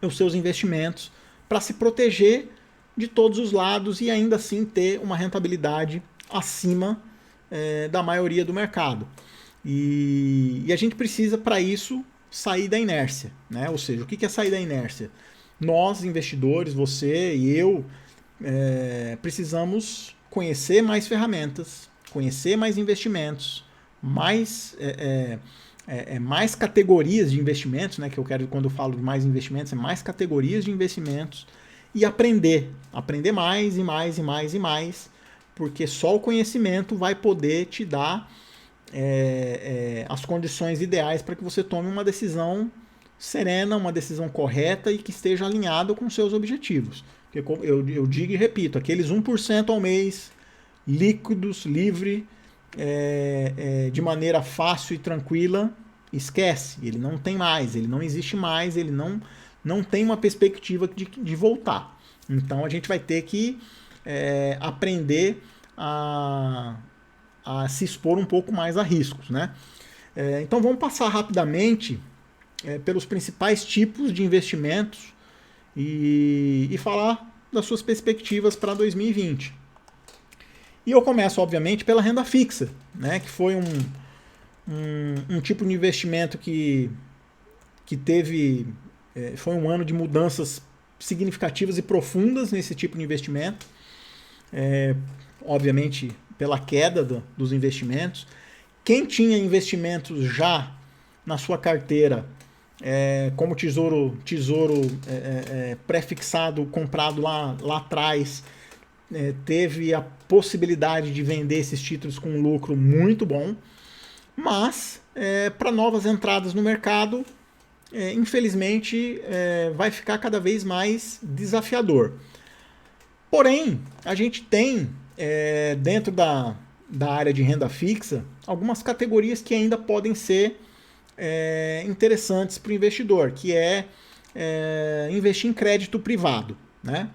os seus investimentos para se proteger de todos os lados e ainda assim ter uma rentabilidade acima da maioria do mercado. E a gente precisa, para isso, sair da inércia. Né? Ou seja, o que é sair da inércia? Nós, investidores, você e eu, precisamos conhecer mais ferramentas, conhecer mais investimentos, mais categorias de investimentos, né, que eu quero, quando eu falo de mais investimentos, mais categorias de investimentos, e aprender mais e mais e mais e mais, porque só o conhecimento vai poder te dar as condições ideais para que você tome uma decisão serena, uma decisão correta e que esteja alinhada com seus objetivos. Porque eu digo e repito, aqueles 1% ao mês, líquidos, livre, de maneira fácil e tranquila, esquece, ele não tem mais, ele não existe mais, ele não tem uma perspectiva de voltar. Então a gente vai ter que aprender a se expor um pouco mais a riscos. Né? Então vamos passar rapidamente pelos principais tipos de investimentos e falar das suas perspectivas para 2020. E eu começo, obviamente, pela renda fixa, né, que foi um tipo de investimento que teve... foi um ano de mudanças significativas e profundas nesse tipo de investimento. Obviamente, pela queda dos investimentos. Quem tinha investimentos já na sua carteira como tesouro pré-fixado, comprado lá atrás, teve a possibilidade de vender esses títulos com um lucro muito bom, mas para novas entradas no mercado, infelizmente, vai ficar cada vez mais desafiador. Porém, a gente tem, dentro da área de renda fixa, algumas categorias que ainda podem ser interessantes para o investidor, que investir em crédito privado, né?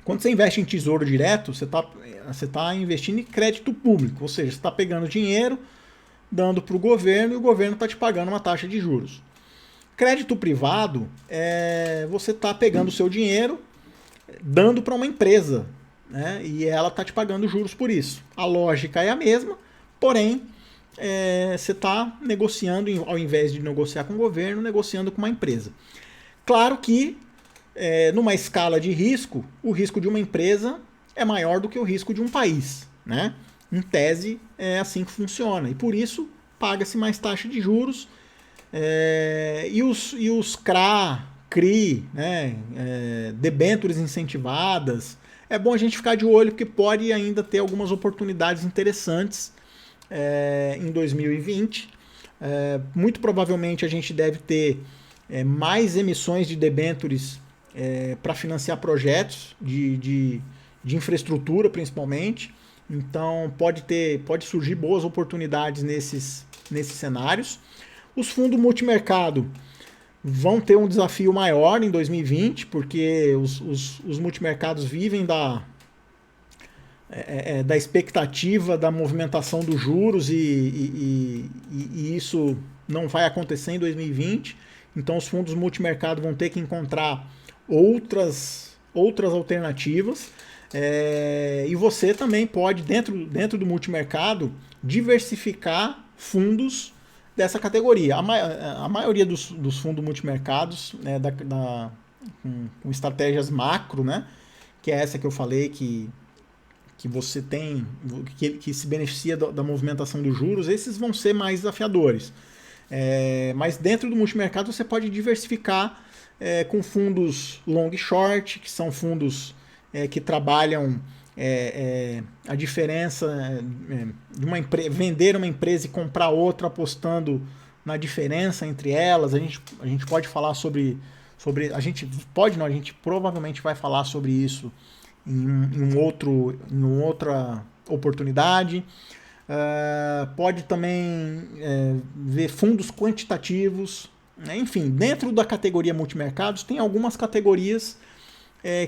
Quando você investe em tesouro direto, você tá investindo em crédito público, ou seja, você está pegando dinheiro, dando para o governo e o governo está te pagando uma taxa de juros. Crédito privado você está pegando o seu dinheiro, dando para uma empresa, né? E ela está te pagando juros por isso. A lógica é a mesma, porém você está negociando, ao invés de negociar com o governo, negociando com uma empresa. Claro que numa escala de risco, o risco de uma empresa é maior do que o risco de um país, né? Em tese, é assim que funciona. E por isso, paga-se mais taxa de juros. E os CRA, CRI, né? Debêntures incentivadas. É bom a gente ficar de olho, porque pode ainda ter algumas oportunidades interessantes em 2020. Muito provavelmente a gente deve ter mais emissões de debêntures para financiar projetos de infraestrutura, principalmente. Então pode surgir boas oportunidades nesses cenários. Os fundos multimercado vão ter um desafio maior em 2020, porque os multimercados vivem da expectativa da movimentação dos juros e isso não vai acontecer em 2020. Então os fundos multimercado vão ter que encontrar outras alternativas. E você também pode, dentro do multimercado, diversificar fundos dessa categoria. A maioria dos fundos multimercados, com estratégias macro, né, que é essa que eu falei, que você tem, que se beneficia da movimentação dos juros, esses vão ser mais desafiadores. Mas dentro do multimercado você pode diversificar com fundos long e short, que são fundos que trabalham a diferença de vender uma empresa e comprar outra, apostando na diferença entre elas. A gente pode falar sobre a gente provavelmente vai falar sobre isso em outra oportunidade. Pode também ver fundos quantitativos, né? Enfim, dentro da categoria multimercados tem algumas categorias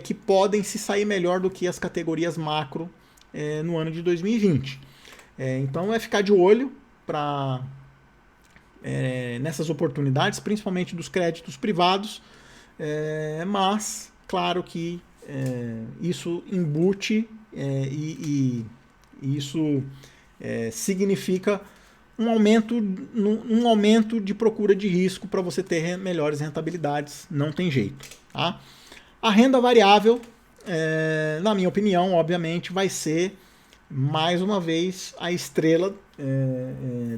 que podem se sair melhor do que as categorias macro no ano de 2020. Então ficar de olho nessas oportunidades, principalmente dos créditos privados, mas claro que isso embute e isso significa um aumento de procura de risco para você ter melhores rentabilidades, não tem jeito, tá? A renda variável, na minha opinião, obviamente, vai ser, mais uma vez, a estrela,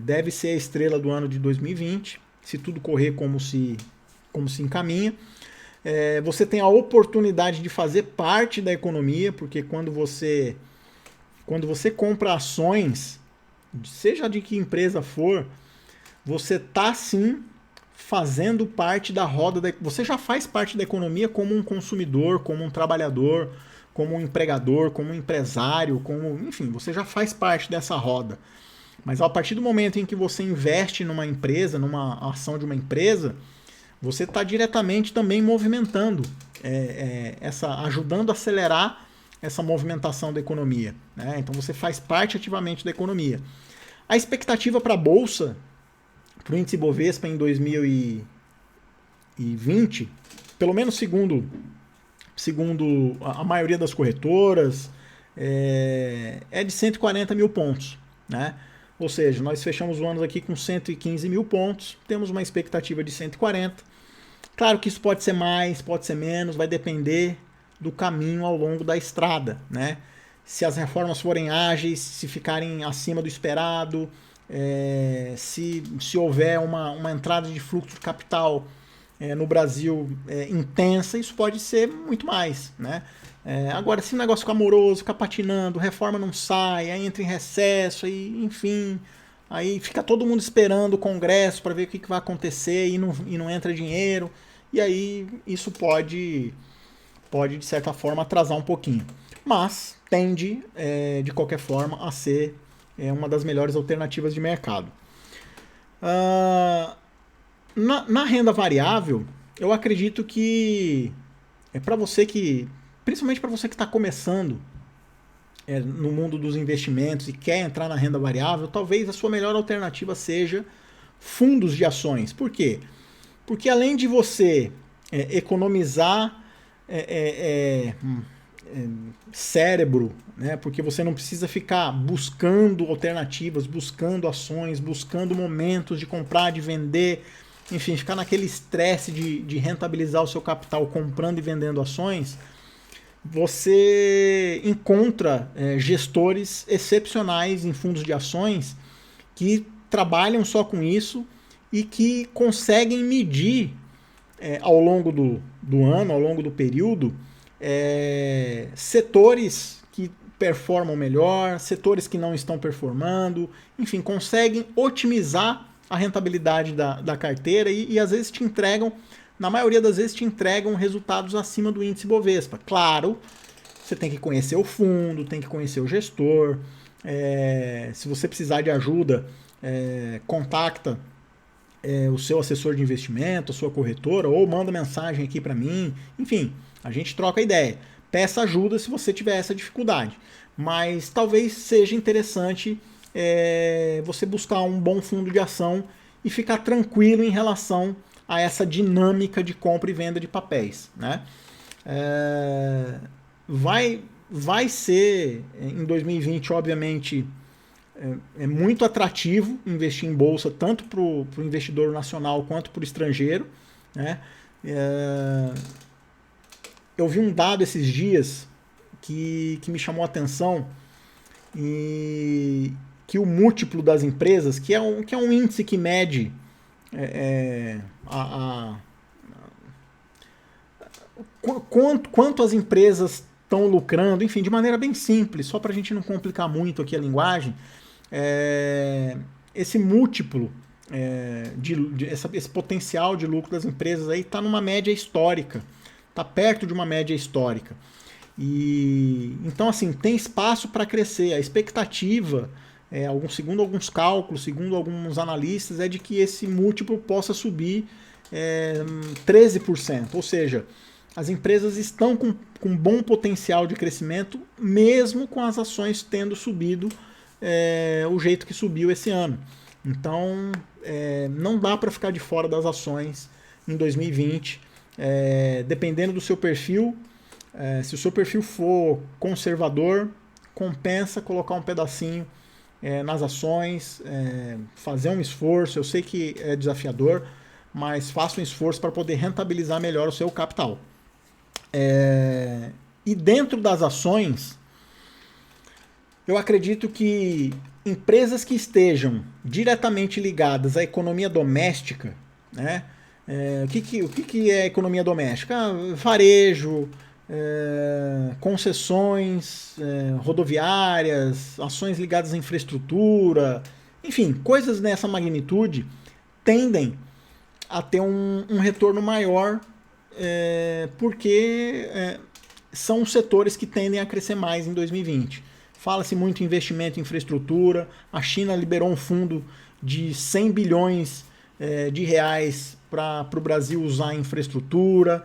deve ser a estrela do ano de 2020, se tudo correr como se encaminha. Você tem a oportunidade de fazer parte da economia, porque quando você compra ações, seja de que empresa for, você está sim fazendo parte da roda, você já faz parte da economia como um consumidor, como um trabalhador, como um empregador, como um empresário, enfim, você já faz parte dessa roda. Mas a partir do momento em que você investe numa empresa, numa ação de uma empresa, você está diretamente também movimentando, ajudando a acelerar essa movimentação da economia, né? Então você faz parte ativamente da economia. A expectativa para a Bolsa, para o índice Bovespa em 2020, pelo menos segundo a maioria das corretoras, é de 140 mil pontos, né? Ou seja, nós fechamos o ano aqui com 115 mil pontos, temos uma expectativa de 140. Claro que isso pode ser mais, pode ser menos, vai depender do caminho ao longo da estrada, né? Se as reformas forem ágeis, se ficarem acima do esperado, se houver uma entrada de fluxo de capital no Brasil intensa, isso pode ser muito mais, né? Agora, se o negócio ficar moroso, ficar patinando, reforma não sai, aí entra em recesso, aí, enfim, aí fica todo mundo esperando o Congresso para ver o que vai acontecer e não entra dinheiro, e aí isso pode, de certa forma, atrasar um pouquinho. Mas tende, de qualquer forma, a ser uma das melhores alternativas de mercado. Na renda variável, eu acredito que para você principalmente para você que está começando no mundo dos investimentos e quer entrar na renda variável, talvez a sua melhor alternativa seja fundos de ações. Por quê? Porque além de você economizar cérebro, né? Porque você não precisa ficar buscando alternativas, buscando ações, buscando momentos de comprar, de vender, enfim, ficar naquele estresse de rentabilizar o seu capital comprando e vendendo ações. Você encontra gestores excepcionais em fundos de ações que trabalham só com isso e que conseguem medir ao longo do ano, ao longo do período, setores que performam melhor, setores que não estão performando, enfim, conseguem otimizar a rentabilidade da carteira e às vezes na maioria das vezes te entregam resultados acima do índice Bovespa. Claro, você tem que conhecer o fundo, tem que conhecer o gestor, se você precisar de ajuda, contacta o seu assessor de investimento, a sua corretora, ou manda mensagem aqui para mim, enfim, a gente troca ideia. Peça ajuda se você tiver essa dificuldade. Mas talvez seja interessante você buscar um bom fundo de ação e ficar tranquilo em relação a essa dinâmica de compra e venda de papéis, né? Vai ser, em 2020, obviamente, muito atrativo investir em bolsa, tanto para o investidor nacional quanto para o estrangeiro, né? Eu vi um dado esses dias que me chamou a atenção, e que o múltiplo das empresas, que é um índice que mede quanto as empresas estão lucrando, enfim, de maneira bem simples, só para a gente não complicar muito aqui a linguagem, esse múltiplo, esse potencial de lucro das empresas aí está numa média histórica, está perto de uma média histórica. E então, assim, tem espaço para crescer. A expectativa, segundo alguns cálculos, segundo alguns analistas, é de que esse múltiplo possa subir 13%. Ou seja, as empresas estão com bom potencial de crescimento, mesmo com as ações tendo subido o jeito que subiu esse ano. Então, não dá para ficar de fora das ações em 2020. Dependendo do seu perfil, se o seu perfil for conservador, compensa colocar um pedacinho nas ações, fazer um esforço. Eu sei que é desafiador, mas faça um esforço para poder rentabilizar melhor o seu capital. E dentro das ações, eu acredito que empresas que estejam diretamente ligadas à economia doméstica, né? O que é economia doméstica? Varejo, concessões rodoviárias, ações ligadas à infraestrutura, enfim, coisas nessa magnitude tendem a ter um retorno maior, porque são os setores que tendem a crescer mais em 2020. Fala-se muito em investimento em infraestrutura. A China liberou um fundo de 100 bilhões de reais para o Brasil usar em infraestrutura.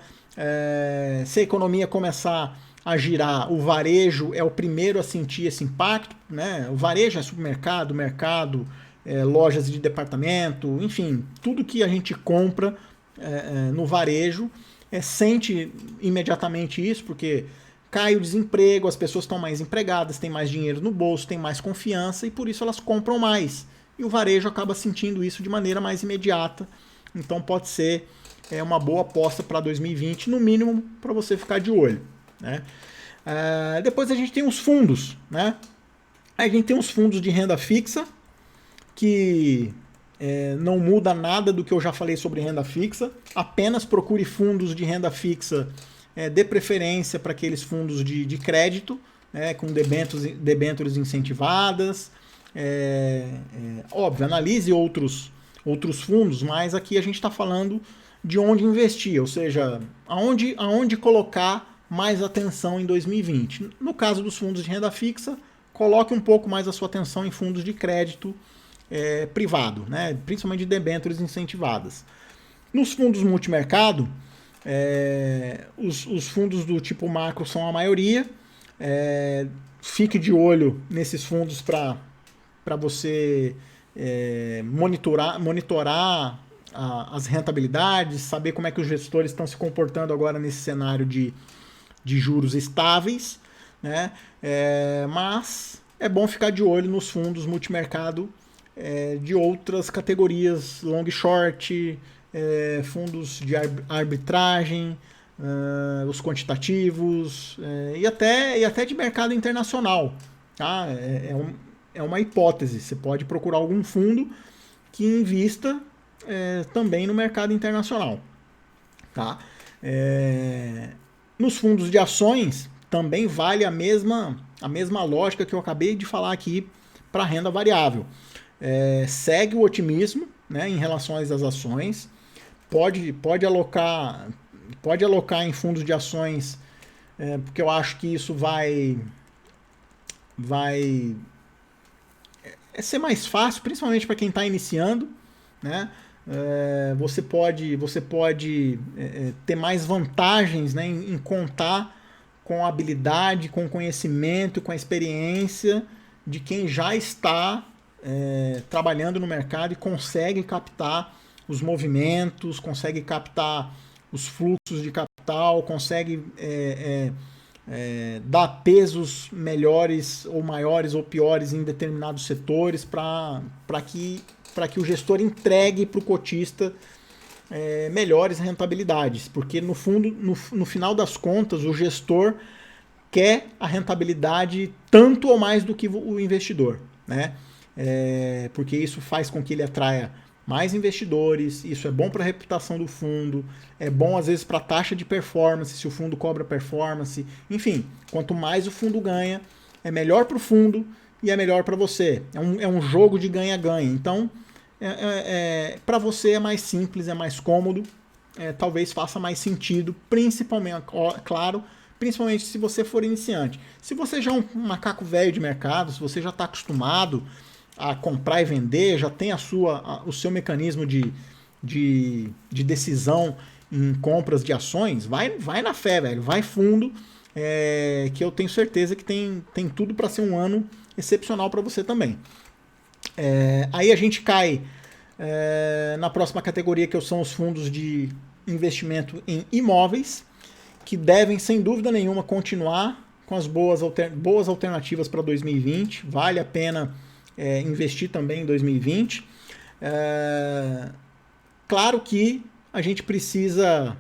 Se a economia começar a girar, o varejo é o primeiro a sentir esse impacto, né? O varejo é supermercado, mercado, lojas de departamento, enfim, tudo que a gente compra no varejo sente imediatamente isso, porque cai o desemprego, as pessoas estão mais empregadas, têm mais dinheiro no bolso, têm mais confiança e por isso elas compram mais. E o varejo acaba sentindo isso de maneira mais imediata. Então pode ser uma boa aposta para 2020, no mínimo para você ficar de olho, né? Depois a gente tem os fundos, né? A gente tem os fundos de renda fixa, que não muda nada do que eu já falei sobre renda fixa. Apenas procure fundos de renda fixa, dê preferência para aqueles fundos de crédito, com debêntures incentivadas. Óbvio, analise outros fundos, mas aqui a gente está falando de onde investir, ou seja, aonde colocar mais atenção em 2020. No caso dos fundos de renda fixa, coloque um pouco mais a sua atenção em fundos de crédito privado, né? Principalmente de debêntures incentivadas. Nos fundos multimercado, os fundos do tipo macro são a maioria. Fique de olho nesses fundos para você monitorar as rentabilidades, saber como é que os gestores estão se comportando agora nesse cenário de juros estáveis, né? Mas é bom ficar de olho nos fundos multimercado de outras categorias, long short, fundos de arbitragem, os quantitativos, e até de mercado internacional. Tá? É uma hipótese. Você pode procurar algum fundo que invista também no mercado internacional. Tá? Nos fundos de ações também vale a mesma lógica que eu acabei de falar aqui para renda variável. Segue o otimismo, né, em relação às ações. Pode alocar em fundos de ações, porque eu acho que isso vai ser mais fácil, principalmente para quem está iniciando, né? Você pode ter mais vantagens, né, em contar com a habilidade, com o conhecimento, com a experiência de quem já está trabalhando no mercado e consegue captar os movimentos, consegue captar os fluxos de capital, consegue dar pesos melhores ou maiores ou piores em determinados setores para que o gestor entregue para o cotista melhores rentabilidades, porque no fundo, no final das contas, o gestor quer a rentabilidade tanto ou mais do que o investidor, né? Porque isso faz com que ele atraia mais investidores, isso é bom para a reputação do fundo, é bom às vezes para a taxa de performance, se o fundo cobra performance, enfim, quanto mais o fundo ganha, é melhor para o fundo e é melhor para você. É um jogo de ganha-ganha. Então, para você é mais simples, é mais cômodo, talvez faça mais sentido, principalmente, claro, principalmente se você for iniciante. Se você já é um macaco velho de mercado, se você já está acostumado a comprar e vender, já tem o seu mecanismo de decisão em compras de ações, vai na fé, velho, vai fundo, que eu tenho certeza que tem tudo para ser um ano excepcional para você também. Aí a gente cai na próxima categoria, que são os fundos de investimento em imóveis, que devem, sem dúvida nenhuma, continuar com as boas alternativas para 2020. Vale a pena investir também em 2020. Claro que a gente precisa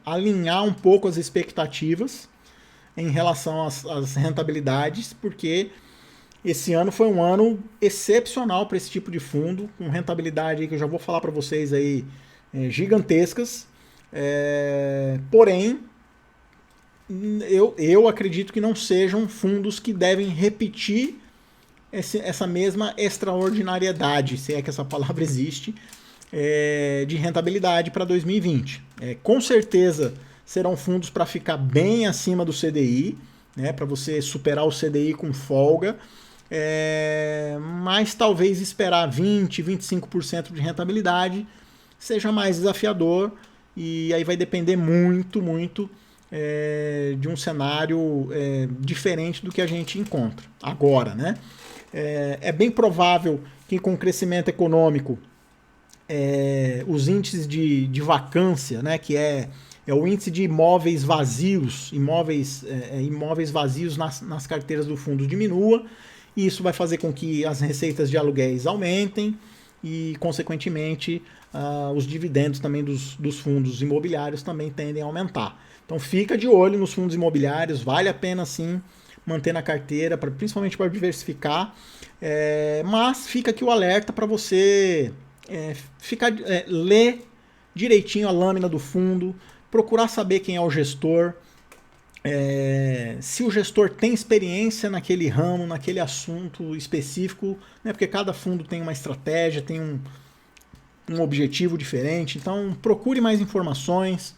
alinhar um pouco as expectativas em relação às rentabilidades, porque esse ano foi um ano excepcional para esse tipo de fundo, com rentabilidade que eu já vou falar para vocês aí, gigantescas. Porém, eu acredito que não sejam fundos que devem repetir essa mesma extraordinariedade, se é que essa palavra existe, de rentabilidade para 2020. Com certeza serão fundos para ficar bem acima do CDI, né, para você superar o CDI com folga, mas talvez esperar 20%, 25% de rentabilidade seja mais desafiador, e aí vai depender muito, muito de um cenário diferente do que a gente encontra agora, né? É bem provável que com o crescimento econômico os índices de vacância, né, que é o índice de imóveis vazios, imóveis vazios nas carteiras do fundo diminua, e isso vai fazer com que as receitas de aluguéis aumentem e, consequentemente, os dividendos também dos fundos imobiliários também tendem a aumentar. Então fica de olho nos fundos imobiliários, vale a pena sim manter na carteira, principalmente para diversificar. Mas fica aqui o alerta para você ler direitinho a lâmina do fundo, procurar saber quem é o gestor, se o gestor tem experiência naquele ramo, naquele assunto específico, né, porque cada fundo tem uma estratégia, tem um objetivo diferente. Então procure mais informações,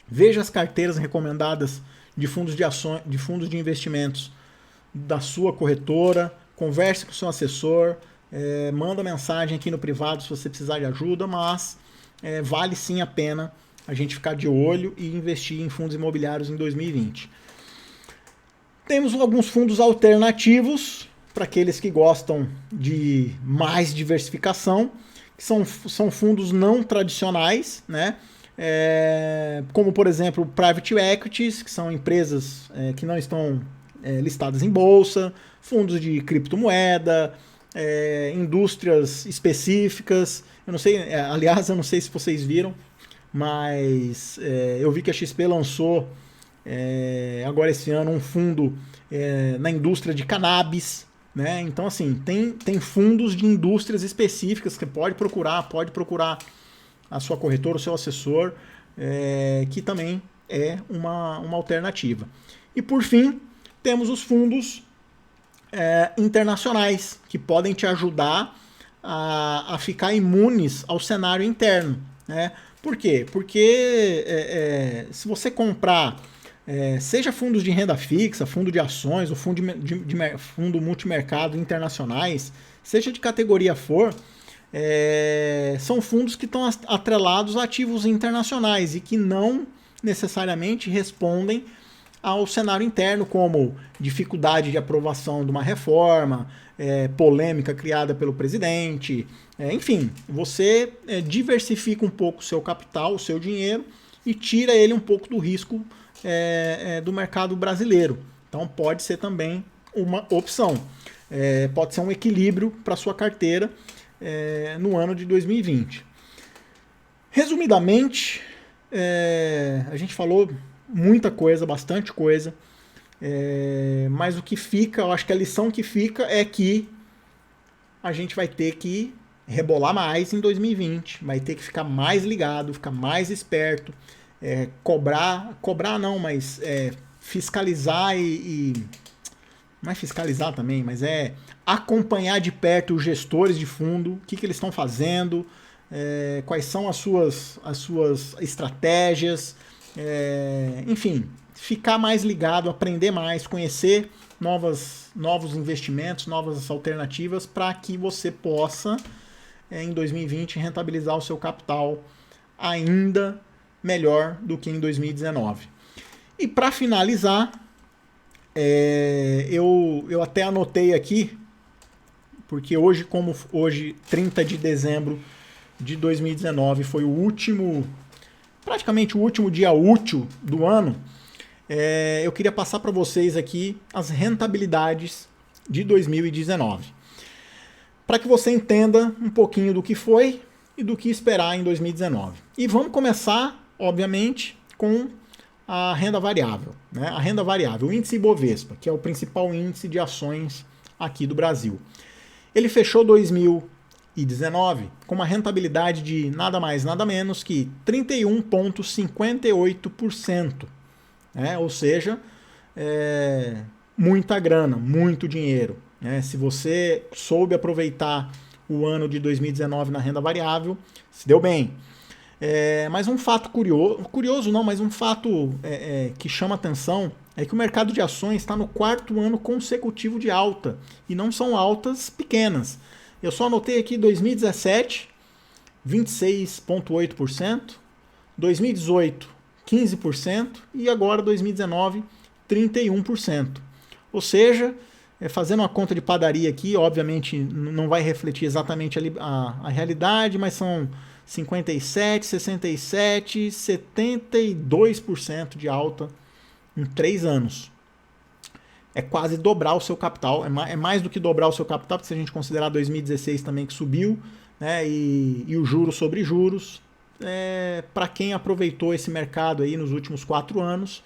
veja as carteiras recomendadas de fundos de ações, de fundos de investimentos da sua corretora, converse com o seu assessor, manda mensagem aqui no privado se você precisar de ajuda, mas vale sim a pena a gente ficar de olho e investir em fundos imobiliários em 2020. Temos alguns fundos alternativos para aqueles que gostam de mais diversificação, que são fundos não tradicionais, né? Como, por exemplo, private equities, que são empresas que não estão listadas em bolsa, fundos de criptomoeda, indústrias específicas. Eu não sei, aliás, eu não sei se vocês viram, mas eu vi que a XP lançou agora esse ano um fundo na indústria de cannabis, né? Então, assim, tem fundos de indústrias específicas que pode procurar a sua corretora, o seu assessor, que também é uma alternativa. E por fim, temos os fundos internacionais, que podem te ajudar a ficar imunes ao cenário interno, né? Por quê? Porque se você comprar, seja fundos de renda fixa, fundo de ações, ou fundo multimercado internacionais, seja de categoria for, são fundos que estão atrelados a ativos internacionais e que não necessariamente respondem ao cenário interno, como dificuldade de aprovação de uma reforma, polêmica criada pelo presidente, enfim, você diversifica um pouco o seu capital, o seu dinheiro, e tira ele um pouco do risco do mercado brasileiro. Então pode ser também uma opção. Pode ser um equilíbrio para a sua carteira no ano de 2020. Resumidamente, a gente falou muita coisa, bastante coisa, mas o que fica, eu acho que a lição que fica é que a gente vai ter que rebolar mais em 2020, vai ter que ficar mais ligado, ficar mais esperto, cobrar não, mas fiscalizar não é fiscalizar também, mas acompanhar de perto os gestores de fundo, o que eles estão fazendo, quais são as suas estratégias, enfim, ficar mais ligado, aprender mais, conhecer novos investimentos, novas alternativas, para que você possa, em 2020, rentabilizar o seu capital ainda melhor do que em 2019. E para finalizar, eu até anotei aqui, porque hoje, 30 de dezembro de 2019, foi praticamente o último dia útil do ano, eu queria passar para vocês aqui as rentabilidades de 2019, para que você entenda um pouquinho do que foi e do que esperar em 2019. E vamos começar, obviamente, com a renda variável, né? A renda variável, o índice Ibovespa, que é o principal índice de ações aqui do Brasil. Ele fechou 2019 com uma rentabilidade de nada mais, nada menos que 31,58%. Ou seja, muita grana, muito dinheiro. Se você soube aproveitar o ano de 2019 na renda variável, se deu bem. Mas um fato curioso não, mas um fato que chama atenção é que o mercado de ações está no 4º ano consecutivo de alta, e não são altas pequenas. Eu só anotei aqui 2017, 26,8%, 2018, 15%, e agora 2019, 31%. Ou seja, fazendo uma conta de padaria aqui, obviamente não vai refletir exatamente a realidade, mas são 57, 67, 72% de alta em 3 anos. É quase dobrar o seu capital, é mais do que dobrar o seu capital, porque se a gente considerar 2016 também que subiu, né, e o juros sobre juros, para quem aproveitou esse mercado aí nos últimos 4 anos,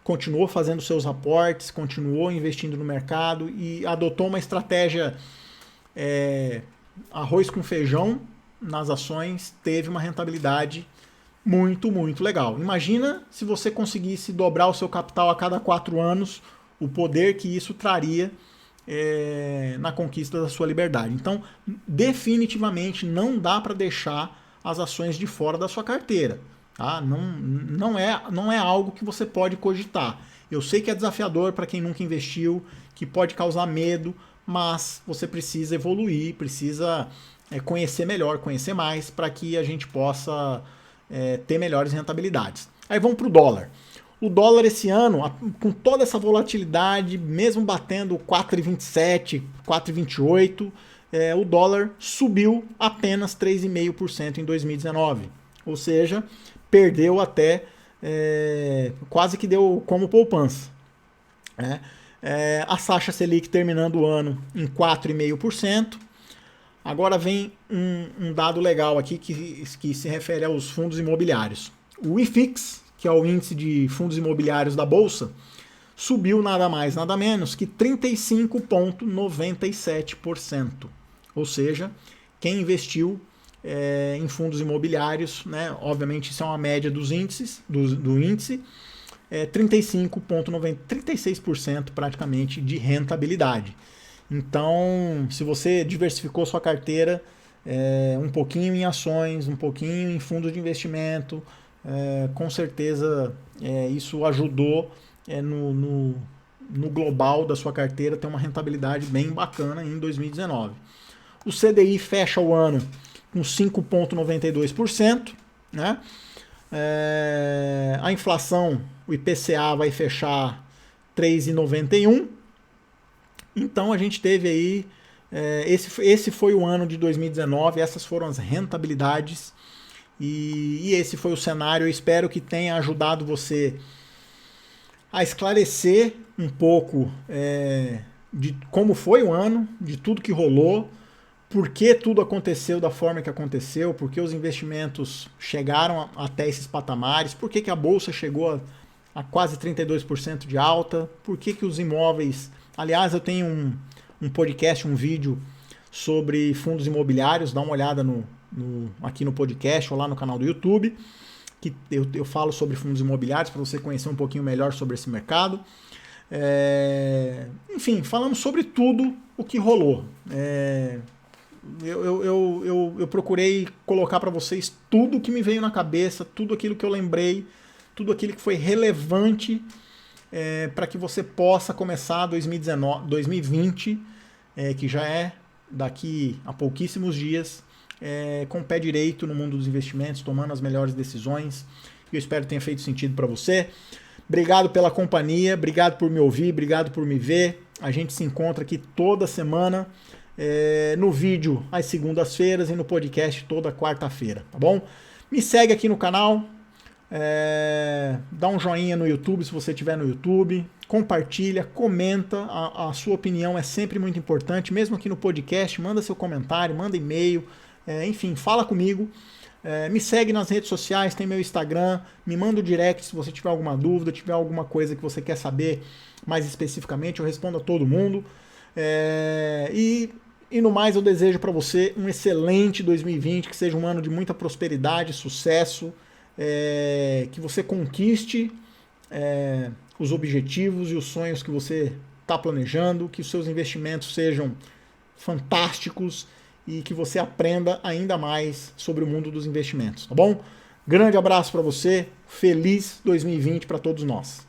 continuou fazendo seus aportes, continuou investindo no mercado e adotou uma estratégia arroz com feijão nas ações, teve uma rentabilidade muito, muito legal. Imagina se você conseguisse dobrar o seu capital a cada 4 anos, o poder que isso traria na conquista da sua liberdade. Então, definitivamente não dá para deixar as ações de fora da sua carteira. Tá? Não é algo que você pode cogitar. Eu sei que é desafiador para quem nunca investiu, que pode causar medo, mas você precisa evoluir, precisa conhecer melhor, conhecer mais, para que a gente possa ter melhores rentabilidades. Aí vamos para o dólar. O dólar esse ano, com toda essa volatilidade, mesmo batendo 4,27, 4,28, o dólar subiu apenas 3,5% em 2019. Ou seja, perdeu até, quase que deu como poupança. A taxa Selic terminando o ano em 4,5%. Agora vem um dado legal aqui que se refere aos fundos imobiliários. O IFIX, que é o índice de fundos imobiliários da Bolsa, subiu nada mais, nada menos que 35,97%. Ou seja, quem investiu em fundos imobiliários, né, obviamente isso é uma média dos índices, do índice, 36% praticamente de rentabilidade. Então, se você diversificou sua carteira um pouquinho em ações, um pouquinho em fundos de investimento, com certeza isso ajudou no global da sua carteira ter uma rentabilidade bem bacana em 2019. O CDI fecha o ano com 5,92%, né? A inflação, o IPCA vai fechar 3,91%. Então a gente teve aí, esse foi o ano de 2019, essas foram as rentabilidades e esse foi o cenário. Eu espero que tenha ajudado você a esclarecer um pouco de como foi o ano, de tudo que rolou, por que tudo aconteceu da forma que aconteceu, por que os investimentos chegaram até esses patamares, por que a Bolsa chegou a quase 32% de alta, por que os imóveis... Aliás, eu tenho um podcast, um vídeo sobre fundos imobiliários, dá uma olhada aqui no podcast ou lá no canal do YouTube, que eu falo sobre fundos imobiliários para você conhecer um pouquinho melhor sobre esse mercado. Enfim, falamos sobre tudo o que rolou. Eu procurei colocar para vocês tudo o que me veio na cabeça, tudo aquilo que eu lembrei, tudo aquilo que foi relevante para que você possa começar 2020, que já é daqui a pouquíssimos dias, com o pé direito no mundo dos investimentos, tomando as melhores decisões. Eu espero que tenha feito sentido para você. Obrigado pela companhia, obrigado por me ouvir, obrigado por me ver. A gente se encontra aqui toda semana, no vídeo às segundas-feiras e no podcast toda quarta-feira, tá bom? Me segue aqui no canal. Dá um joinha no YouTube se você estiver no YouTube, compartilha, comenta, a sua opinião é sempre muito importante, mesmo aqui no podcast, manda seu comentário, manda e-mail, enfim, fala comigo, me segue nas redes sociais, tem meu Instagram, me manda o direct se você tiver alguma dúvida, tiver alguma coisa que você quer saber mais especificamente, eu respondo a todo mundo, e no mais eu desejo para você um excelente 2020, que seja um ano de muita prosperidade, sucesso, que você conquiste os objetivos e os sonhos que você está planejando, que os seus investimentos sejam fantásticos e que você aprenda ainda mais sobre o mundo dos investimentos, tá bom? Grande abraço para você, feliz 2020 para todos nós.